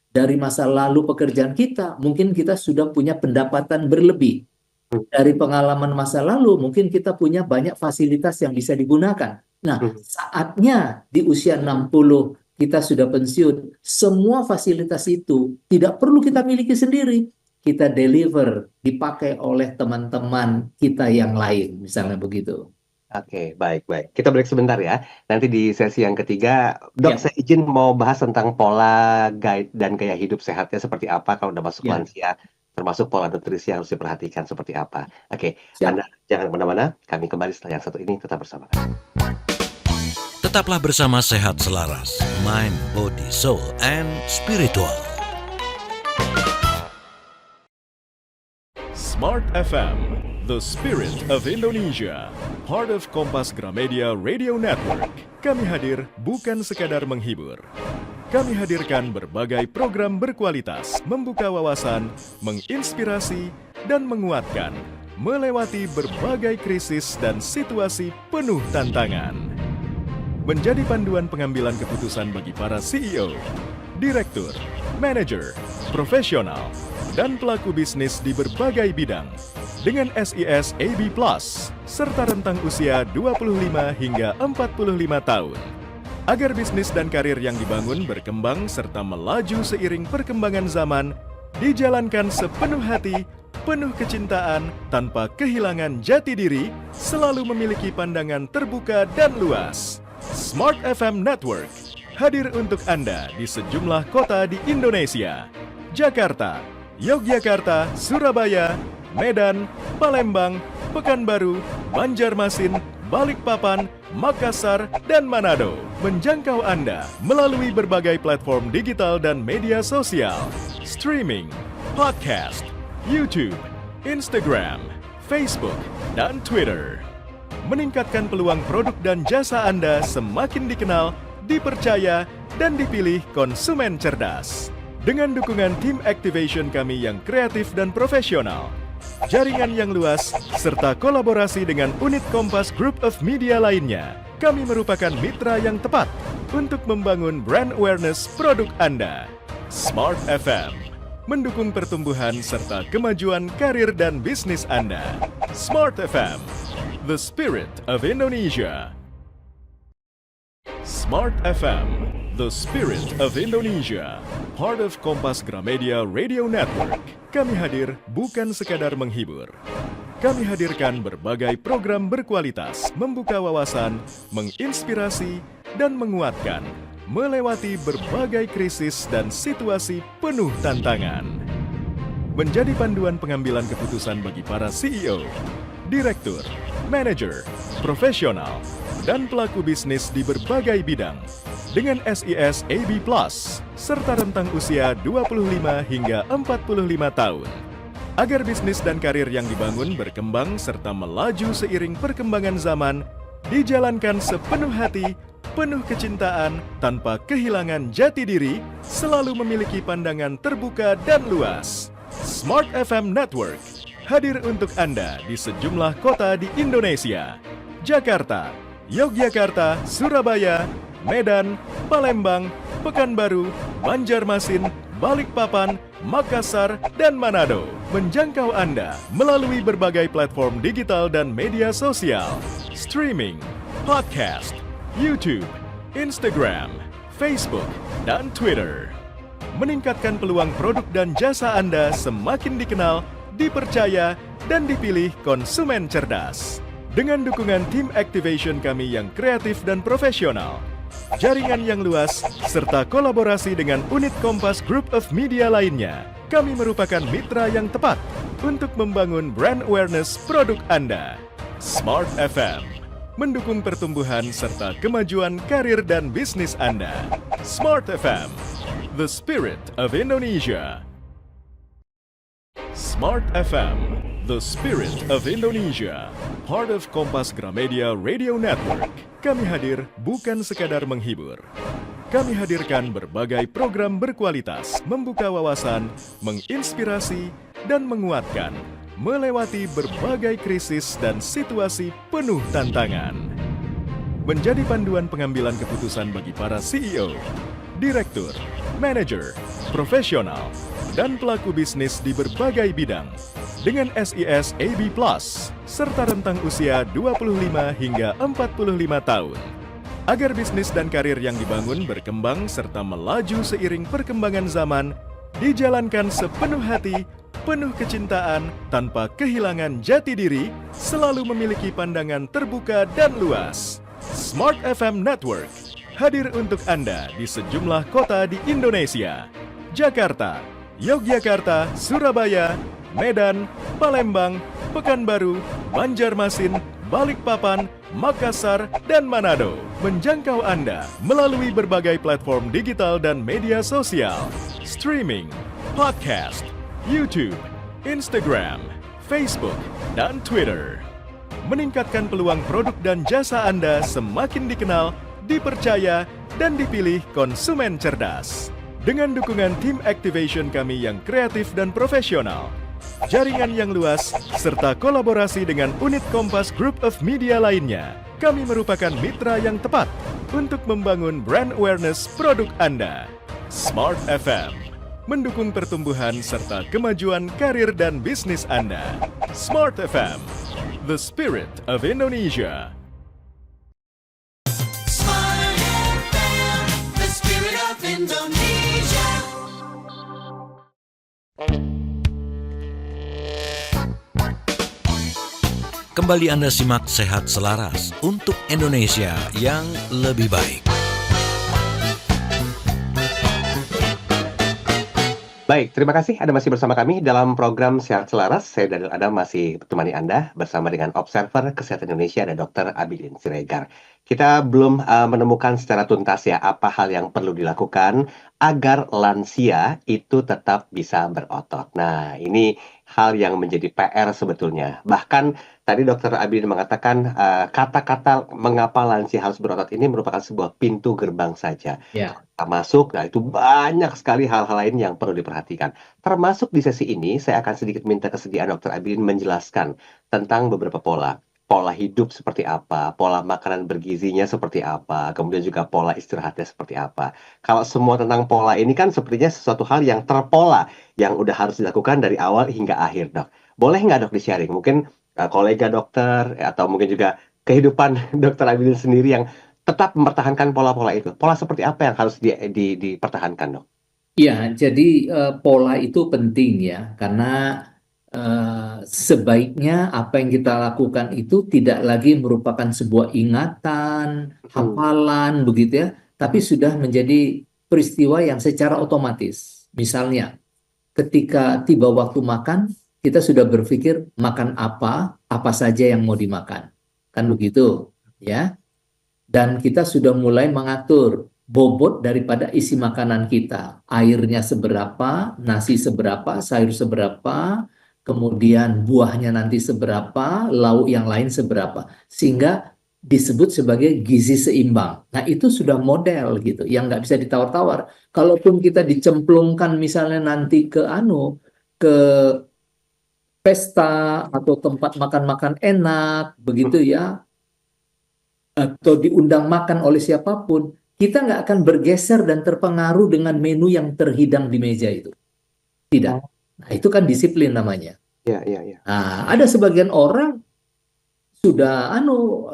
Dari masa lalu pekerjaan kita, mungkin kita sudah punya pendapatan berlebih. Dari pengalaman masa lalu, mungkin kita punya banyak fasilitas yang bisa digunakan. Nah, saatnya di usia 60 kita sudah pensiun, semua fasilitas itu tidak perlu kita miliki sendiri. Kita deliver, dipakai oleh teman-teman kita yang lain, misalnya begitu. Oke, baik. Kita break sebentar ya. Nanti di sesi yang ketiga, Dok, Ya. saya izin mau bahas tentang pola guide dan gaya hidup sehatnya seperti apa kalau udah masuk Ya. lansia, termasuk pola nutrisi yang harus diperhatikan seperti apa. Oke, Siap. Anda jangan kemana-mana, kami kembali setelah yang satu ini, tetap bersama kami. Tetaplah bersama Sehat Selaras, Mind, Body, Soul, and Spiritual. Smart FM, the spirit of Indonesia, part of Kompas Gramedia Radio Network. Kami hadir bukan sekadar menghibur. Kami hadirkan berbagai program berkualitas, membuka wawasan, menginspirasi, dan menguatkan, melewati berbagai krisis dan situasi penuh tantangan. Menjadi panduan pengambilan keputusan bagi para CEO, direktur, manajer, profesional, dan pelaku bisnis di berbagai bidang dengan SIS AB Plus serta rentang usia 25 hingga 45 tahun. Agar bisnis dan karir yang dibangun berkembang serta melaju seiring perkembangan zaman, dijalankan sepenuh hati, penuh kecintaan, tanpa kehilangan jati diri, selalu memiliki pandangan terbuka dan luas. Smart FM Network hadir untuk Anda di sejumlah kota di Indonesia. Jakarta, Yogyakarta, Surabaya, Medan, Palembang, Pekanbaru, Banjarmasin, Balikpapan, Makassar, dan Manado. Menjangkau Anda melalui berbagai platform digital dan media sosial, streaming, podcast, YouTube, Instagram, Facebook, dan Twitter. Meningkatkan peluang produk dan jasa Anda semakin dikenal, dipercaya, dan dipilih konsumen cerdas. Dengan dukungan tim activation kami yang kreatif dan profesional, jaringan yang luas, serta kolaborasi dengan unit Kompas Group of Media lainnya, kami merupakan mitra yang tepat untuk membangun brand awareness produk Anda. Smart FM mendukung pertumbuhan serta kemajuan karir dan bisnis Anda. Smart FM, the spirit of Indonesia. Smart FM, the spirit of Indonesia, part of Kompas Gramedia Radio Network. Kami hadir bukan sekadar menghibur. Kami hadirkan berbagai program berkualitas, membuka wawasan, menginspirasi, dan menguatkan, melewati berbagai krisis dan situasi penuh tantangan. Menjadi panduan pengambilan keputusan bagi para CEO, direktur, manajer, profesional, dan pelaku bisnis di berbagai bidang dengan SIS AB Plus serta rentang usia 25 hingga 45 tahun. Agar bisnis dan karir yang dibangun berkembang serta melaju seiring perkembangan zaman, dijalankan sepenuh hati, penuh kecintaan, tanpa kehilangan jati diri, selalu memiliki pandangan terbuka dan luas. Smart FM Network hadir untuk Anda di sejumlah kota di Indonesia. Jakarta, Yogyakarta, Surabaya, Medan, Palembang, Pekanbaru, Banjarmasin, Balikpapan, Makassar, dan Manado. Menjangkau Anda melalui berbagai platform digital dan media sosial, streaming, podcast, YouTube, Instagram, Facebook, dan Twitter. Meningkatkan peluang produk dan jasa Anda semakin dikenal, dipercaya, dan dipilih konsumen cerdas. Dengan dukungan tim activation kami yang kreatif dan profesional, jaringan yang luas, serta kolaborasi dengan unit Kompas Group of Media lainnya, kami merupakan mitra yang tepat untuk membangun brand awareness produk Anda. Smart FM mendukung pertumbuhan serta kemajuan karir dan bisnis Anda. Smart FM, the spirit of Indonesia. Smart FM, the spirit of Indonesia. Part of Kompas Gramedia Radio Network. Kami hadir bukan sekadar menghibur. Kami hadirkan berbagai program berkualitas, membuka wawasan, menginspirasi, dan menguatkan melewati berbagai krisis dan situasi penuh tantangan. Menjadi panduan pengambilan keputusan bagi para CEO, direktur, manajer, profesional, dan pelaku bisnis di berbagai bidang dengan SIS AB Plus serta rentang usia 25 hingga 45 tahun. Agar bisnis dan karir yang dibangun berkembang serta melaju seiring perkembangan zaman, dijalankan sepenuh hati, penuh kecintaan, tanpa kehilangan jati diri, selalu memiliki pandangan terbuka dan luas. Smart FM Network hadir untuk Anda di sejumlah kota di Indonesia. Jakarta, Yogyakarta, Surabaya, Medan, Palembang, Pekanbaru, Banjarmasin, Balikpapan, Makassar, dan Manado. Menjangkau Anda melalui berbagai platform digital dan media sosial, streaming, podcast, YouTube, Instagram, Facebook, dan Twitter. Meningkatkan peluang produk dan jasa Anda semakin dikenal, dipercaya, dan dipilih konsumen cerdas. Dengan dukungan tim activation kami yang kreatif dan profesional, jaringan yang luas, serta kolaborasi dengan unit Kompas Group of Media lainnya, kami merupakan mitra yang tepat untuk membangun brand awareness produk Anda. Smart FM mendukung pertumbuhan serta kemajuan karir dan bisnis Anda. Smart FM, the spirit of Indonesia. Smart FM, the spirit of Indonesia. Kembali Anda simak Sehat Selaras untuk Indonesia yang lebih baik. Baik, terima kasih Anda masih bersama kami dalam program Sehat Selaras. Saya Daniel Adam masih menemani Anda bersama dengan Observer Kesehatan Indonesia dan Dr. Abilin Siregar. Kita belum menemukan secara tuntas ya apa hal yang perlu dilakukan agar lansia itu tetap bisa berotot. Nah, ini hal yang menjadi PR sebetulnya. Bahkan tadi Dr. Abilin mengatakan kata-kata mengapa lansia harus berotot ini merupakan sebuah pintu gerbang saja. Ya. Masuk, nah itu banyak sekali hal-hal lain yang perlu diperhatikan. Termasuk di sesi ini, saya akan sedikit minta kesediaan Dr. Abilin menjelaskan tentang beberapa pola. Pola hidup seperti apa, pola makanan bergizinya seperti apa, kemudian juga pola istirahatnya seperti apa. Kalau semua tentang pola ini kan sepertinya sesuatu hal yang terpola, yang udah harus dilakukan dari awal hingga akhir, Dok. Boleh nggak, Dok, di-sharing? Mungkin kolega dokter, atau mungkin juga kehidupan Dr. Abilin sendiri yang tetap mempertahankan pola-pola itu. Pola seperti apa yang harus dipertahankan, Dok? Ya, jadi pola itu penting ya, karena sebaiknya apa yang kita lakukan itu tidak lagi merupakan sebuah ingatan, hafalan, begitu ya, tapi sudah menjadi peristiwa yang secara otomatis. Misalnya, ketika tiba waktu makan, kita sudah berpikir makan apa saja yang mau dimakan. Kan begitu, ya. Dan kita sudah mulai mengatur bobot daripada isi makanan kita. Airnya seberapa, nasi seberapa, sayur seberapa, kemudian buahnya nanti seberapa, lauk yang lain seberapa. Sehingga disebut sebagai gizi seimbang. Nah, itu sudah model gitu, yang nggak bisa ditawar-tawar. Kalaupun kita dicemplungkan misalnya nanti ke pesta atau tempat makan-makan enak, begitu ya, atau diundang makan oleh siapapun, kita nggak akan bergeser dan terpengaruh dengan menu yang terhidang di meja itu. Tidak. Nah, itu kan disiplin namanya. Ya, ya, ya. Nah, ada sebagian orang sudah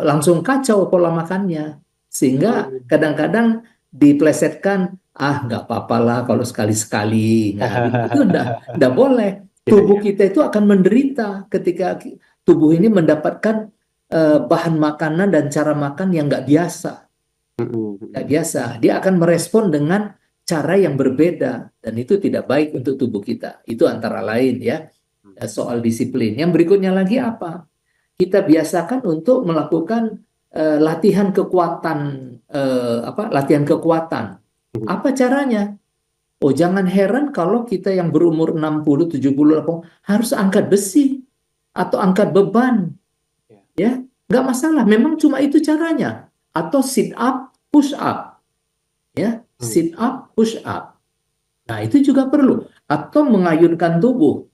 langsung kacau pola makannya, sehingga kadang-kadang diplesetkan, nggak apa-apa lah kalau sekali-sekali. Nah, itu nggak boleh. Tubuh kita itu akan menderita ketika tubuh ini mendapatkan bahan makanan dan cara makan yang nggak biasa. Nggak biasa. Dia akan merespon dengan cara yang berbeda, dan itu tidak baik untuk tubuh kita. Itu antara lain ya, soal disiplin. Yang berikutnya lagi apa? Kita biasakan untuk melakukan latihan kekuatan, latihan kekuatan. Apa caranya? Oh, jangan heran kalau kita yang berumur 60, 70, 80 harus angkat besi atau angkat beban. Ya, nggak masalah. Memang cuma itu caranya. Atau sit up, push up. Ya, sit up, push up. Nah, itu juga perlu. Atau mengayunkan tubuh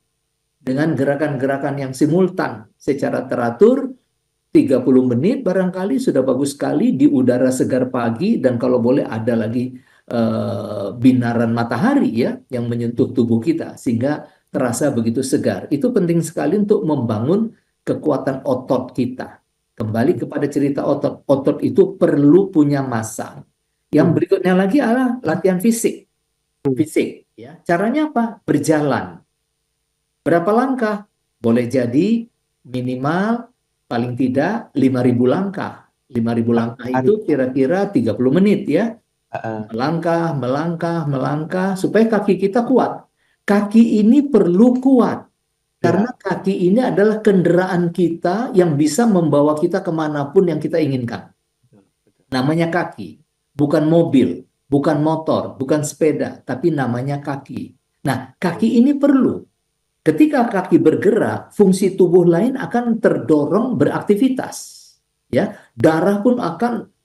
dengan gerakan-gerakan yang simultan secara teratur, 30 menit barangkali sudah bagus sekali di udara segar pagi, dan kalau boleh ada lagi binaran matahari ya yang menyentuh tubuh kita sehingga terasa begitu segar. Itu penting sekali untuk membangun kekuatan otot kita. Kembali kepada cerita otot. Otot itu perlu punya massa. Yang berikutnya lagi adalah latihan fisik. Fisik ya. Caranya apa? Berjalan. Berapa langkah? Boleh jadi minimal paling tidak 5.000 langkah. 5.000 langkah itu kira-kira 30 menit ya. Melangkah supaya kaki kita kuat. Kaki ini perlu kuat karena kaki ini adalah kendaraan kita yang bisa membawa kita kemanapun yang kita inginkan. Namanya kaki, bukan mobil, bukan motor, bukan sepeda, tapi namanya kaki. Nah, kaki ini perlu. Ketika kaki bergerak, fungsi tubuh lain akan terdorong beraktivitas. Ya, darah pun akan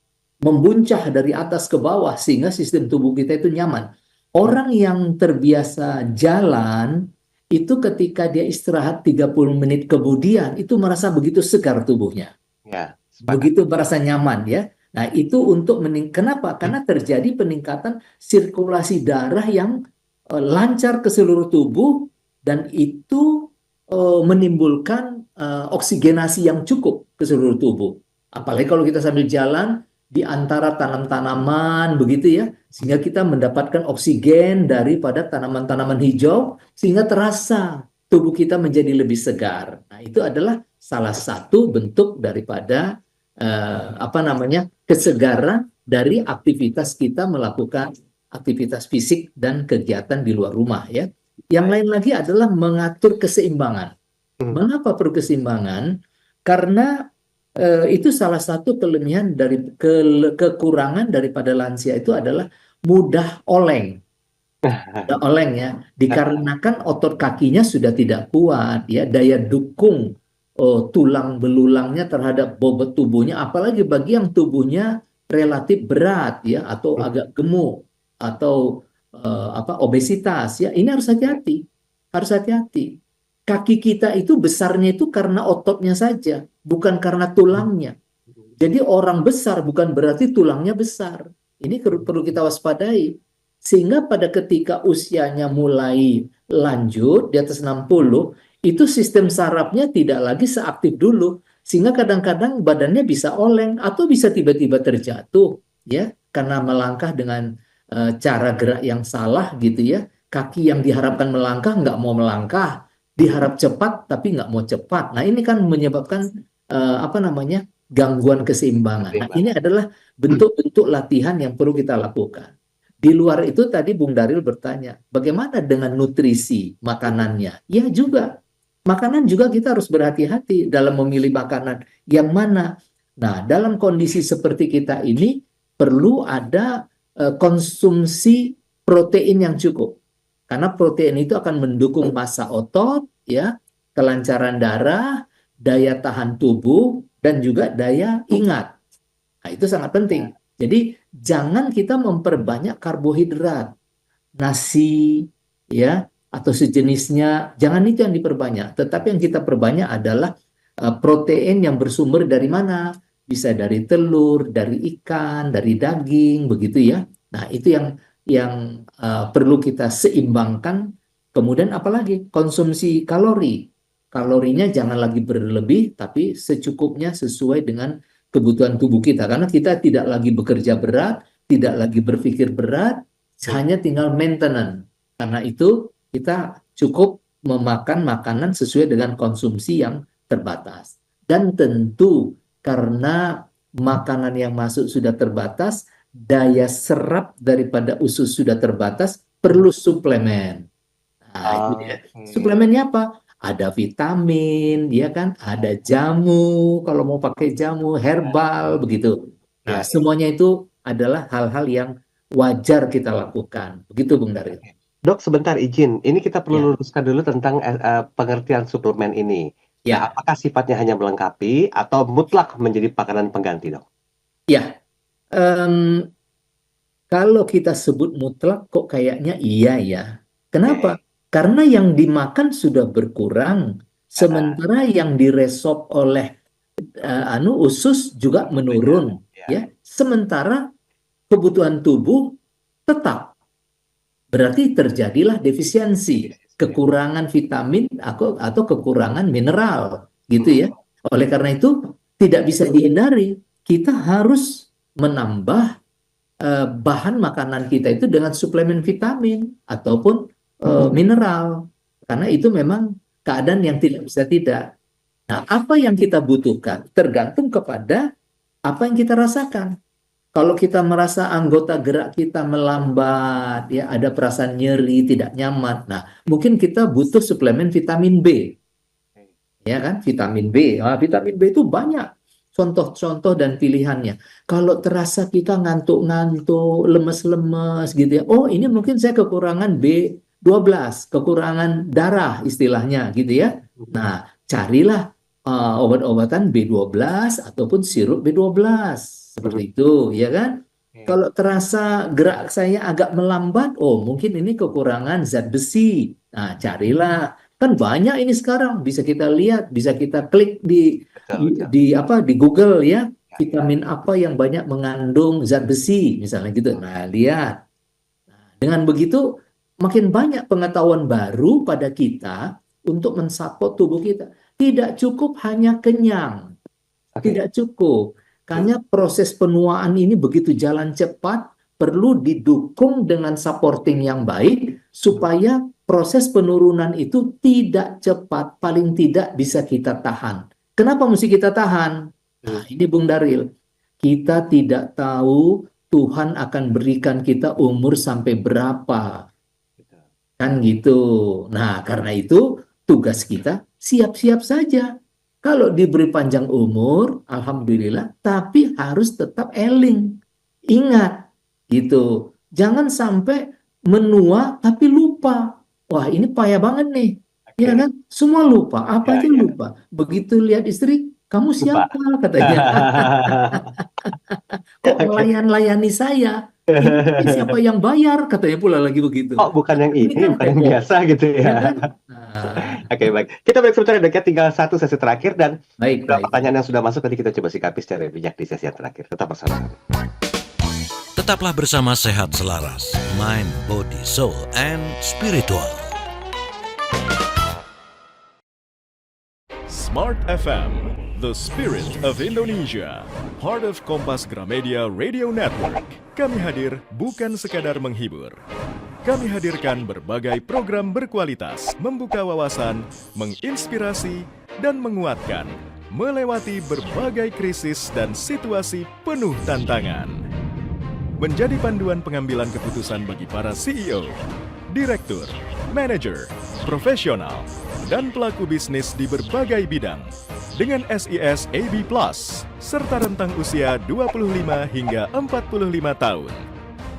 membuncah dari atas ke bawah sehingga sistem tubuh kita itu nyaman. Orang yang terbiasa jalan itu ketika dia istirahat 30 menit kemudian itu merasa begitu segar tubuhnya. Ya, begitu merasa nyaman ya. Nah, itu untuk kenapa? Karena terjadi peningkatan sirkulasi darah yang lancar ke seluruh tubuh, dan itu menimbulkan oksigenasi yang cukup ke seluruh tubuh. Apalagi kalau kita sambil jalan di antara tanam-tanaman begitu ya, sehingga kita mendapatkan oksigen daripada tanaman-tanaman hijau sehingga terasa tubuh kita menjadi lebih segar. Nah, itu adalah salah satu bentuk daripada kesegaran dari aktivitas kita melakukan aktivitas fisik dan kegiatan di luar rumah ya. Yang lain lagi adalah mengatur keseimbangan. Mengapa perlu keseimbangan? Karena itu salah satu kelebihan dari kekurangan daripada lansia itu adalah mudah oleng. Mudah oleng ya, dikarenakan otot kakinya sudah tidak kuat ya, daya dukung tulang belulangnya terhadap bobot tubuhnya, apalagi bagi yang tubuhnya relatif berat ya atau agak gemuk atau obesitas ya, ini harus hati-hati. Harus hati-hati. Kaki kita itu besarnya itu karena ototnya saja, bukan karena tulangnya. Jadi orang besar bukan berarti tulangnya besar. Ini perlu kita waspadai. Sehingga pada ketika usianya mulai lanjut di atas 60, itu sistem sarafnya tidak lagi seaktif dulu. Sehingga kadang-kadang badannya bisa oleng atau bisa tiba-tiba terjatuh ya, karena melangkah dengan cara gerak yang salah gitu ya. Kaki yang diharapkan melangkah nggak mau melangkah, diharap cepat tapi nggak mau cepat. Nah, ini kan menyebabkan gangguan keseimbangan. Nah, ini adalah bentuk-bentuk latihan yang perlu kita lakukan. Di luar itu tadi Bung Daril bertanya, bagaimana dengan nutrisi makanannya? Ya juga, makanan juga kita harus berhati-hati dalam memilih makanan yang mana. Nah, dalam kondisi seperti kita ini perlu ada konsumsi protein yang cukup. Karena protein itu akan mendukung massa otot, ya, kelancaran darah, daya tahan tubuh, dan juga daya ingat. Nah, itu sangat penting. Jadi jangan kita memperbanyak karbohidrat, nasi, ya, atau sejenisnya. Jangan itu yang diperbanyak. Tetapi yang kita perbanyak adalah protein yang bersumber dari mana? bisa dari telur, dari ikan, dari daging, begitu ya. Nah, itu yang perlu kita seimbangkan. Kemudian apalagi konsumsi kalori. Kalorinya jangan lagi berlebih, tapi secukupnya sesuai dengan kebutuhan tubuh kita. Karena kita tidak lagi bekerja berat, tidak lagi berpikir berat, hanya tinggal maintenance. Karena itu kita cukup memakan makanan sesuai dengan konsumsi yang terbatas. Dan tentu karena makanan yang masuk sudah terbatas, daya serap daripada usus sudah terbatas, perlu suplemen. Nah, itu dia. Suplemennya apa? Ada vitamin, ya kan? Ada jamu, kalau mau pakai jamu, herbal, begitu. Nah, Ya, semuanya itu adalah hal-hal yang wajar kita lakukan. Begitu, Bung Daryl. Dok, sebentar izin. Ini kita perlu Ya, luruskan dulu tentang pengertian suplemen ini. Nah, ya, apakah sifatnya hanya melengkapi atau mutlak menjadi makanan pengganti, Dok? ya. Em, Kalau kita sebut mutlak, kok kayaknya iya ya. Kenapa? Karena yang dimakan sudah berkurang, sementara yang diresop oleh usus juga menurun, ya. Sementara kebutuhan tubuh tetap. Berarti terjadilah defisiensi, kekurangan vitamin atau kekurangan mineral, gitu ya. Oleh karena itu, tidak bisa dihindari, kita harus menambah bahan makanan kita itu dengan suplemen vitamin ataupun mineral. Karena itu memang keadaan yang tidak bisa tidak. Nah, apa yang kita butuhkan tergantung kepada apa yang kita rasakan. Kalau kita merasa anggota gerak kita melambat, ya ada perasaan nyeri, tidak nyaman. Nah, mungkin kita butuh suplemen vitamin B. Ya kan? Vitamin B. Nah, vitamin B itu banyak contoh-contoh dan pilihannya. Kalau terasa kita ngantuk-ngantuk, lemes-lemes gitu ya. Oh, ini mungkin saya kekurangan B12, kekurangan darah istilahnya gitu ya. Nah, carilah obat-obatan B12 ataupun sirup B12 seperti itu, ya kan? Kalau terasa gerak saya agak melambat, oh mungkin ini kekurangan zat besi. Nah, carilah. Kan banyak ini sekarang, bisa kita lihat, bisa kita klik di Google ya, vitamin apa yang banyak mengandung zat besi misalnya gitu. Nah, lihat. Nah, dengan begitu makin banyak pengetahuan baru pada kita untuk mensupport tubuh kita. Tidak cukup hanya kenyang. Tidak cukup. Karena proses penuaan ini begitu jalan cepat, perlu didukung dengan supporting yang baik supaya proses penurunan itu tidak cepat, paling tidak bisa kita tahan. Kenapa mesti kita tahan? Nah, ini Bung Daryl, kita tidak tahu Tuhan akan berikan kita umur sampai berapa. Kan gitu. Nah, karena itu tugas kita siap-siap saja. Kalau diberi panjang umur, alhamdulillah, tapi harus tetap eling. Ingat, gitu. Jangan sampai menua tapi lupa. Wah, ini payah banget nih. Ya kan? Semua lupa, apa aja lupa. Begitu lihat istri, kamu siapa? Katanya. Kok melayani saya? Ini siapa yang bayar? Katanya pula lagi begitu. Oh, bukan yang ini, kan bukan yang heboh. biasa gitu Ya ya. kan? Nah, Oke, baik. Kita break sebentar ya, Dok, ya. Tinggal satu sesi terakhir dan baik, beberapa baik. pertanyaan yang sudah masuk tadi kita coba sikapi secara bijak di sesi yang terakhir. Tetap bersama kami. Tetaplah bersama Sehat Selaras, Mind, Body, Soul, and Spiritual. Smart FM, the spirit of Indonesia, part of Kompas Gramedia Radio Network. Kami hadir bukan sekadar menghibur. Kami hadirkan berbagai program berkualitas, membuka wawasan, menginspirasi, dan menguatkan, melewati berbagai krisis dan situasi penuh tantangan. Menjadi panduan pengambilan keputusan bagi para CEO, direktur, manajer, profesional, dan pelaku bisnis di berbagai bidang dengan SIS AB+, serta rentang usia 25 hingga 45 tahun.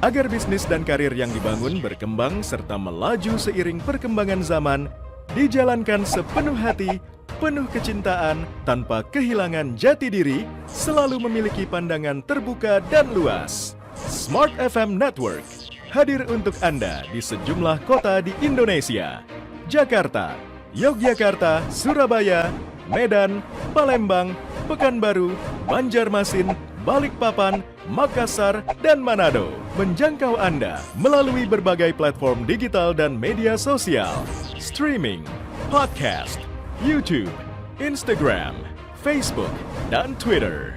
Agar bisnis dan karir yang dibangun berkembang serta melaju seiring perkembangan zaman, dijalankan sepenuh hati, penuh kecintaan, tanpa kehilangan jati diri, selalu memiliki pandangan terbuka dan luas. Smart FM Network hadir untuk Anda di sejumlah kota di Indonesia. Jakarta, Yogyakarta, Surabaya, Medan, Palembang, Pekanbaru, Banjarmasin, Balikpapan, Makassar, dan Manado. Menjangkau Anda melalui berbagai platform digital dan media sosial, streaming, podcast, YouTube, Instagram, Facebook, dan Twitter.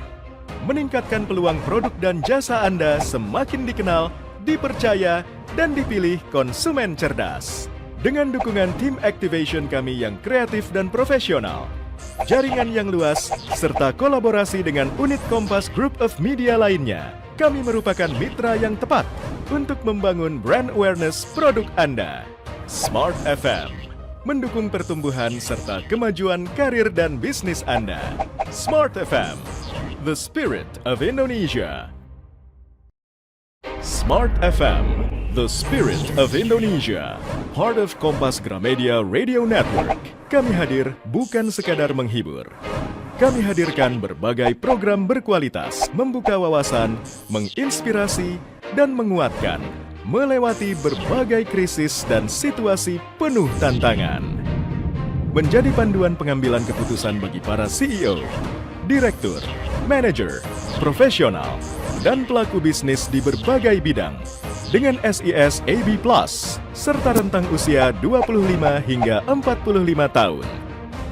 Meningkatkan peluang produk dan jasa Anda semakin dikenal, dipercaya, dan dipilih konsumen cerdas. Dengan dukungan tim activation kami yang kreatif dan profesional, jaringan yang luas, serta kolaborasi dengan unit Kompas Group of Media lainnya, kami merupakan mitra yang tepat untuk membangun brand awareness produk Anda. Smart FM mendukung pertumbuhan serta kemajuan karir dan bisnis Anda. Smart FM, the spirit of Indonesia. Smart FM, the spirit of Indonesia. Part of Kompas Gramedia Radio Network. Kami hadir bukan sekadar menghibur. Kami hadirkan berbagai program berkualitas, membuka wawasan, menginspirasi, dan menguatkan, melewati berbagai krisis dan situasi penuh tantangan. Menjadi panduan pengambilan keputusan bagi para CEO, direktur, manajer, profesional, dan pelaku bisnis di berbagai bidang dengan SIS AB Plus serta rentang usia 25 hingga 45 tahun.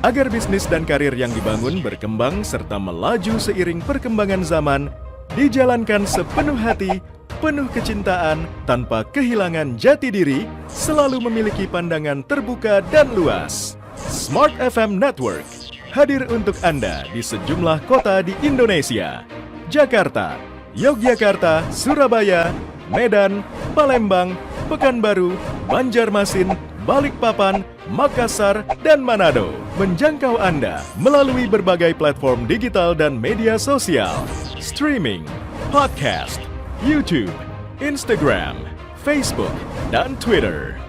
Agar bisnis dan karir yang dibangun berkembang serta melaju seiring perkembangan zaman, dijalankan sepenuh hati, penuh kecintaan, tanpa kehilangan jati diri, selalu memiliki pandangan terbuka dan luas. Smart FM Network hadir untuk Anda di sejumlah kota di Indonesia: Jakarta, Yogyakarta, Surabaya, Medan, Palembang, Pekanbaru, Banjarmasin, Balikpapan, Makassar, dan Manado. Menjangkau Anda melalui berbagai platform digital dan media sosial, streaming, podcast, YouTube, Instagram, Facebook, dan Twitter.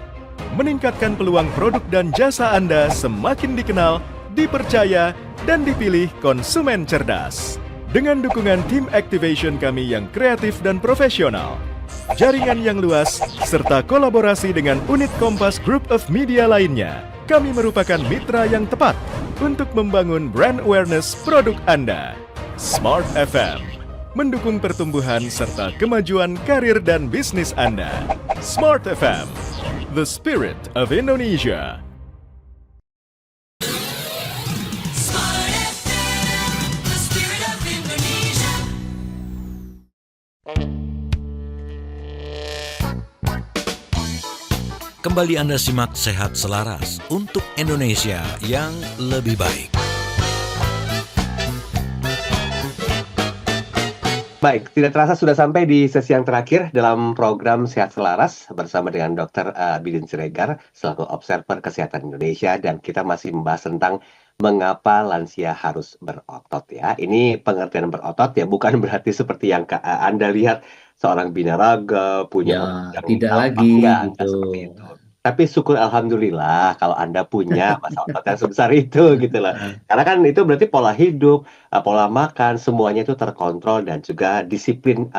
Meningkatkan peluang produk dan jasa Anda semakin dikenal, dipercaya, dan dipilih konsumen cerdas. Dengan dukungan tim activation kami yang kreatif dan profesional, jaringan yang luas, serta kolaborasi dengan unit Kompas Group of Media lainnya, kami merupakan mitra yang tepat untuk membangun brand awareness produk Anda. Smart FM mendukung pertumbuhan serta kemajuan karir dan bisnis Anda. Smart FM, the spirit of Indonesia. Smart FM, the spirit of Indonesia. Kembali Anda simak Sehat Selaras untuk Indonesia yang lebih baik. Baik, tidak terasa sudah sampai di sesi yang terakhir dalam program Sehat Selaras bersama dengan Dr. Abidin Siregar selaku Observer Kesehatan Indonesia, dan kita masih membahas tentang mengapa lansia harus berotot ya. Ini pengertian berotot ya bukan berarti seperti yang Anda lihat seorang binaraga punya Ya, otot yang tidak tampak, lagi enggak gitu. seperti itu. Tapi syukur alhamdulillah kalau Anda punya masa otot yang sebesar itu gitu loh. Karena kan itu berarti pola hidup, pola makan, semuanya itu terkontrol dan juga disiplin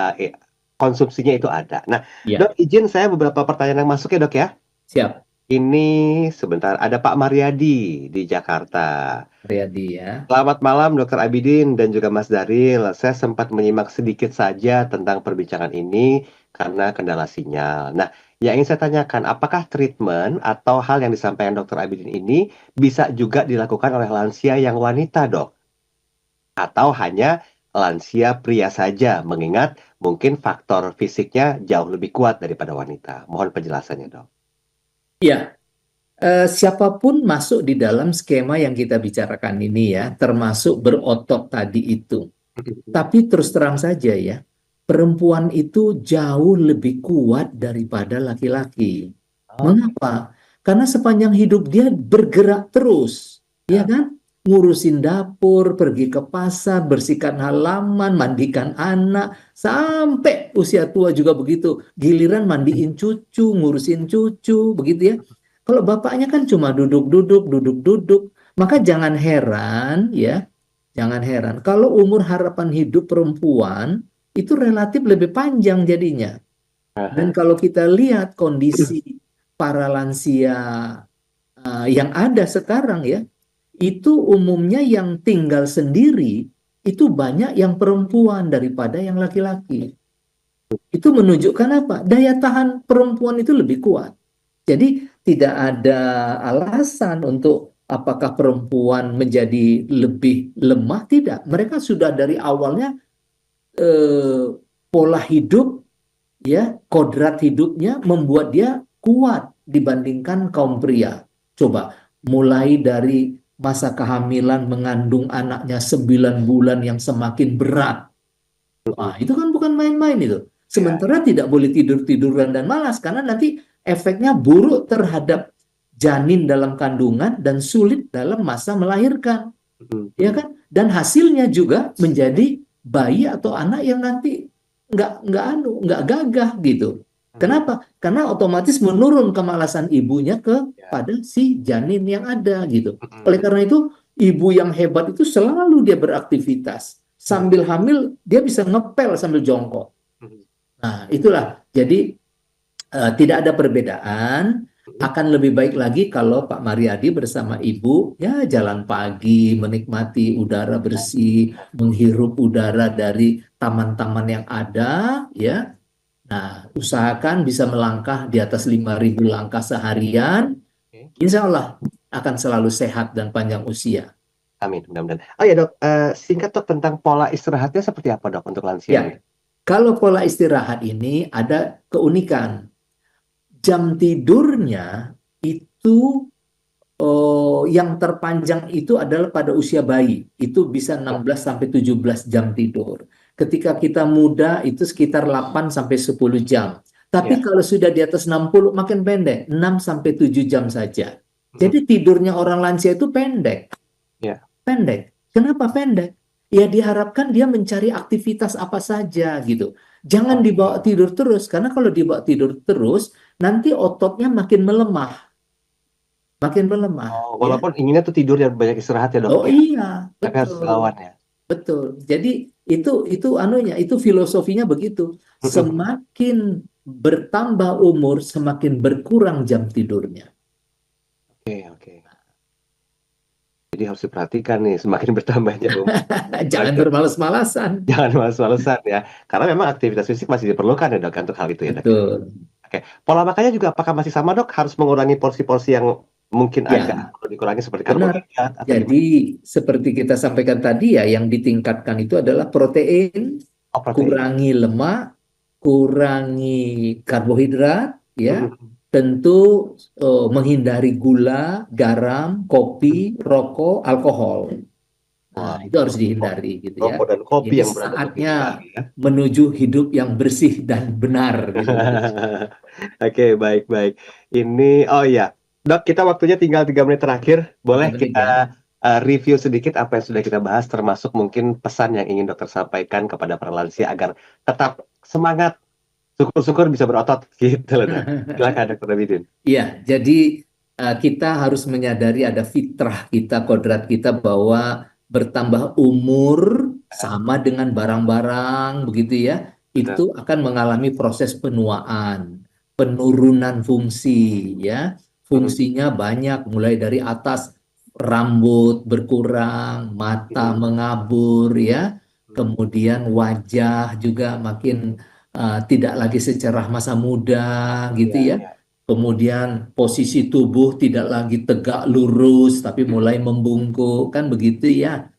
konsumsinya itu ada. Nah, Ya, Dok, izin saya beberapa pertanyaan yang masuk ya, Dok ya. siap, Ini sebentar, ada Pak Mariadi di Jakarta. Riyadi ya. Selamat malam Dr. Abidin dan juga Mas Daril. Saya sempat menyimak sedikit saja tentang perbincangan ini karena kendala sinyal. Nah, yang ingin saya tanyakan, apakah treatment atau hal yang disampaikan Dr. Abidin ini bisa juga dilakukan oleh lansia yang wanita, Dok? Atau hanya lansia pria saja, mengingat mungkin faktor fisiknya jauh lebih kuat daripada wanita? Mohon penjelasannya, Dok. Ya, siapapun masuk di dalam skema yang kita bicarakan ini ya, termasuk berotot tadi itu. Tapi terus terang saja ya, perempuan itu jauh lebih kuat daripada laki-laki. Mengapa? Karena sepanjang hidup dia bergerak terus, ya kan? Ngurusin dapur, pergi ke pasar, bersihkan halaman, mandikan anak, sampai usia tua juga begitu. Giliran mandiin cucu, ngurusin cucu, begitu ya. Kalau bapaknya kan cuma duduk-duduk, maka jangan heran ya, jangan heran kalau umur harapan hidup perempuan itu relatif lebih panjang jadinya. Dan kalau kita lihat kondisi para lansia yang ada sekarang ya, itu umumnya yang tinggal sendiri itu banyak yang perempuan daripada yang laki-laki. Itu menunjukkan apa? Daya tahan perempuan itu lebih kuat. Jadi tidak ada alasan untuk apakah perempuan menjadi lebih lemah, tidak. Mereka sudah dari awalnya pola hidup, ya, kodrat hidupnya membuat dia kuat dibandingkan kaum pria. Coba mulai dari masa kehamilan mengandung anaknya 9 bulan yang semakin berat. Wah, itu kan bukan main-main itu. Sementara tidak boleh tidur-tiduran dan malas karena nanti efeknya buruk terhadap janin dalam kandungan dan sulit dalam masa melahirkan, ya kan? Dan hasilnya juga menjadi bayi atau anak yang nanti nggak gagah gitu. Kenapa? Karena otomatis menurun kemalasan ibunya kepada si janin yang ada gitu. Oleh karena itu, ibu yang hebat itu selalu dia beraktivitas. Sambil hamil, dia bisa ngepel sambil jongkok. Nah, itulah. Jadi, tidak ada perbedaan. Akan lebih baik lagi kalau Pak Mariadi bersama Ibu, ya jalan pagi, menikmati udara bersih, menghirup udara dari taman-taman yang ada, ya. Nah, usahakan bisa melangkah di atas 5.000 langkah seharian. Insya Allah akan selalu sehat dan panjang usia. Amin, mudah-mudahan. Oh ya dok, singkat dok tentang pola istirahatnya seperti apa dok untuk lansia Ya, ini? kalau pola istirahat ini ada keunikan. Jam tidurnya itu yang terpanjang itu adalah pada usia bayi. Itu bisa 16 sampai 17 jam tidur. Ketika kita muda itu sekitar 8 sampai 10 jam. Tapi Ya. kalau sudah di atas 60 makin pendek, 6 sampai 7 jam saja. Jadi tidurnya orang lansia itu pendek. Ya. Pendek. Kenapa pendek? Ya diharapkan dia mencari aktivitas apa saja gitu. Jangan dibawa tidur terus, karena kalau dibawa tidur terus, nanti ototnya makin melemah. Makin melemah. Oh, Ya. walaupun inginnya tuh tidur dan banyak istirahat ya dok. Oh ya. iya, Tapi harus betul. lawan ya. Betul. Jadi itu anunya, itu filosofinya begitu. Semakin bertambah umur, semakin berkurang jam tidurnya. Oke. Jadi harus diperhatikan nih, semakin bertambahnya umur. Jangan Oke. bermalas-malasan. Jangan males-malesan ya. Karena memang aktivitas fisik masih diperlukan ya dok untuk hal itu ya dok. Betul. Oke. Pola makannya juga apakah masih sama dok? Harus mengurangi porsi-porsi yang mungkin Ya, agak perlu dikurangi seperti benar. karbohidrat atau Jadi seperti kita sampaikan tadi ya, yang ditingkatkan itu adalah protein, protein? kurangi lemak, kurangi karbohidrat, ya. Mhm. Tentu menghindari gula, garam, kopi, rokok, alkohol. Nah, itu harus dihindari gitu ya. Rokok dan kopi Jadi yang berada saatnya ya. menuju hidup yang bersih dan benar gitu. Oke, baik. Ini, oh iya, dok, kita waktunya tinggal 3 menit terakhir. Boleh 3 menit kita ya. review sedikit apa yang sudah kita bahas, termasuk mungkin pesan yang ingin dokter sampaikan kepada para lansia agar tetap semangat, syukur-syukur bisa berotot gitu loh, dok. Silakan dokter Abidin. Iya, jadi kita harus menyadari ada fitrah kita, kodrat kita bahwa bertambah umur sama dengan barang-barang begitu ya, itu akan mengalami proses penuaan, penurunan fungsi ya. Fungsinya banyak mulai dari atas rambut berkurang, mata mengabur ya. Kemudian wajah juga makin tidak lagi secerah masa muda gitu Iya, ya. Kemudian posisi tubuh tidak lagi tegak lurus, tapi mulai membungkuk, kan begitu ya.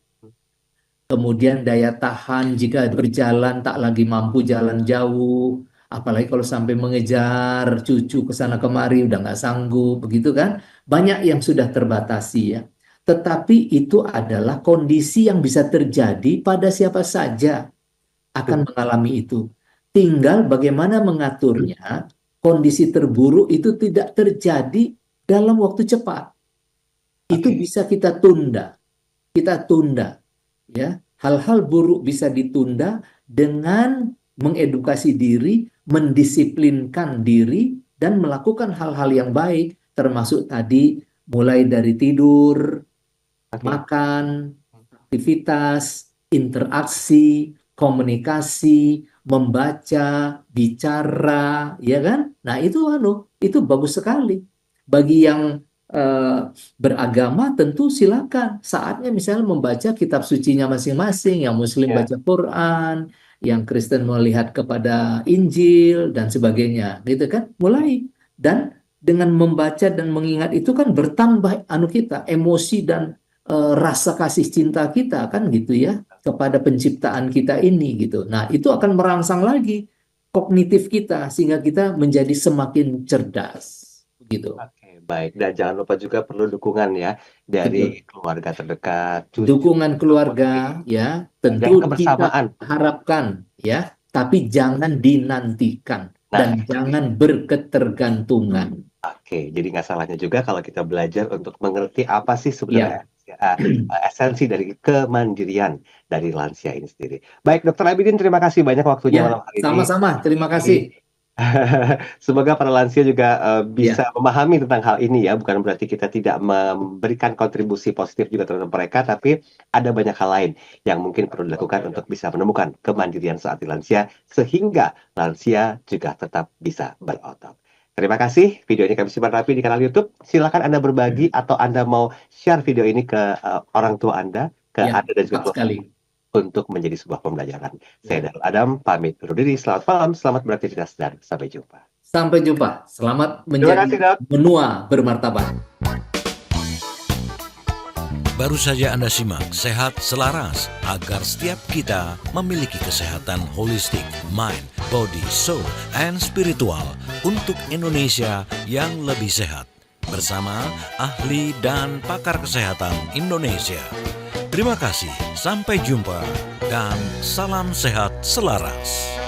Kemudian daya tahan jika berjalan tak lagi mampu jalan jauh, apalagi kalau sampai mengejar cucu ke sana kemari udah nggak sanggup, begitu kan? Banyak yang sudah terbatasi ya. Tetapi itu adalah kondisi yang bisa terjadi pada siapa saja akan mengalami itu. Tinggal bagaimana mengaturnya, kondisi terburuk itu tidak terjadi dalam waktu cepat. Itu bisa kita tunda. Ya. Hal-hal buruk bisa ditunda dengan mengedukasi diri, mendisiplinkan diri, dan melakukan hal-hal yang baik, termasuk tadi mulai dari tidur, makan, aktivitas, interaksi, komunikasi, membaca, bicara, ya kan? Nah, itu bagus sekali. Bagi yang beragama tentu silakan. Saatnya misalnya membaca kitab sucinya masing-masing. Yang Muslim Ya. baca Quran, yang Kristen melihat kepada Injil dan sebagainya, gitu kan? Mulai dan dengan membaca dan mengingat itu kan bertambah kita emosi dan rasa kasih cinta kita kan gitu ya kepada penciptaan kita ini gitu. Nah, itu akan merangsang lagi kognitif kita sehingga kita menjadi semakin cerdas begitu. Oke, baik. Dan jangan lupa juga perlu dukungan ya dari keluarga terdekat, cucu, Dukungan keluarga ya dan tentu kebersamaan. kita harapkan ya, tapi jangan dinantikan dan Nah, jangan berketergantungan. oke, jadi nggak salahnya juga kalau kita belajar untuk mengerti apa sih Ya. sebenarnya esensi dari kemandirian dari lansia ini sendiri. Baik, Dokter Abidin, terima kasih banyak waktunya Ya, malam hari ini. sama-sama. Terima kasih. Semoga para lansia juga Ya. bisa memahami tentang hal ini ya. Bukan berarti kita tidak memberikan kontribusi positif juga terhadap mereka, tapi ada banyak hal lain yang mungkin perlu dilakukan untuk bisa menemukan kemandirian saat di lansia, sehingga lansia juga tetap bisa berotot. Terima kasih. Video ini kami simpan rapi di kanal YouTube. Silakan Anda berbagi atau Anda mau share video ini ke orang tua Anda, ke Ya, Anda dan juga tepat sekali. untuk menjadi sebuah pembelajaran. Saya Darul Adam, pamit undur diri. Selamat malam, selamat beraktivitas, dan sampai jumpa. Sampai jumpa. Selamat Terima kasih, menjadi Dok. menua bermartabat. Baru saja Anda simak Sehat Selaras agar setiap kita memiliki kesehatan holistik, mind, body, soul, and spiritual untuk Indonesia yang lebih sehat. Bersama ahli dan pakar kesehatan Indonesia. Terima kasih, sampai jumpa, dan salam sehat selaras.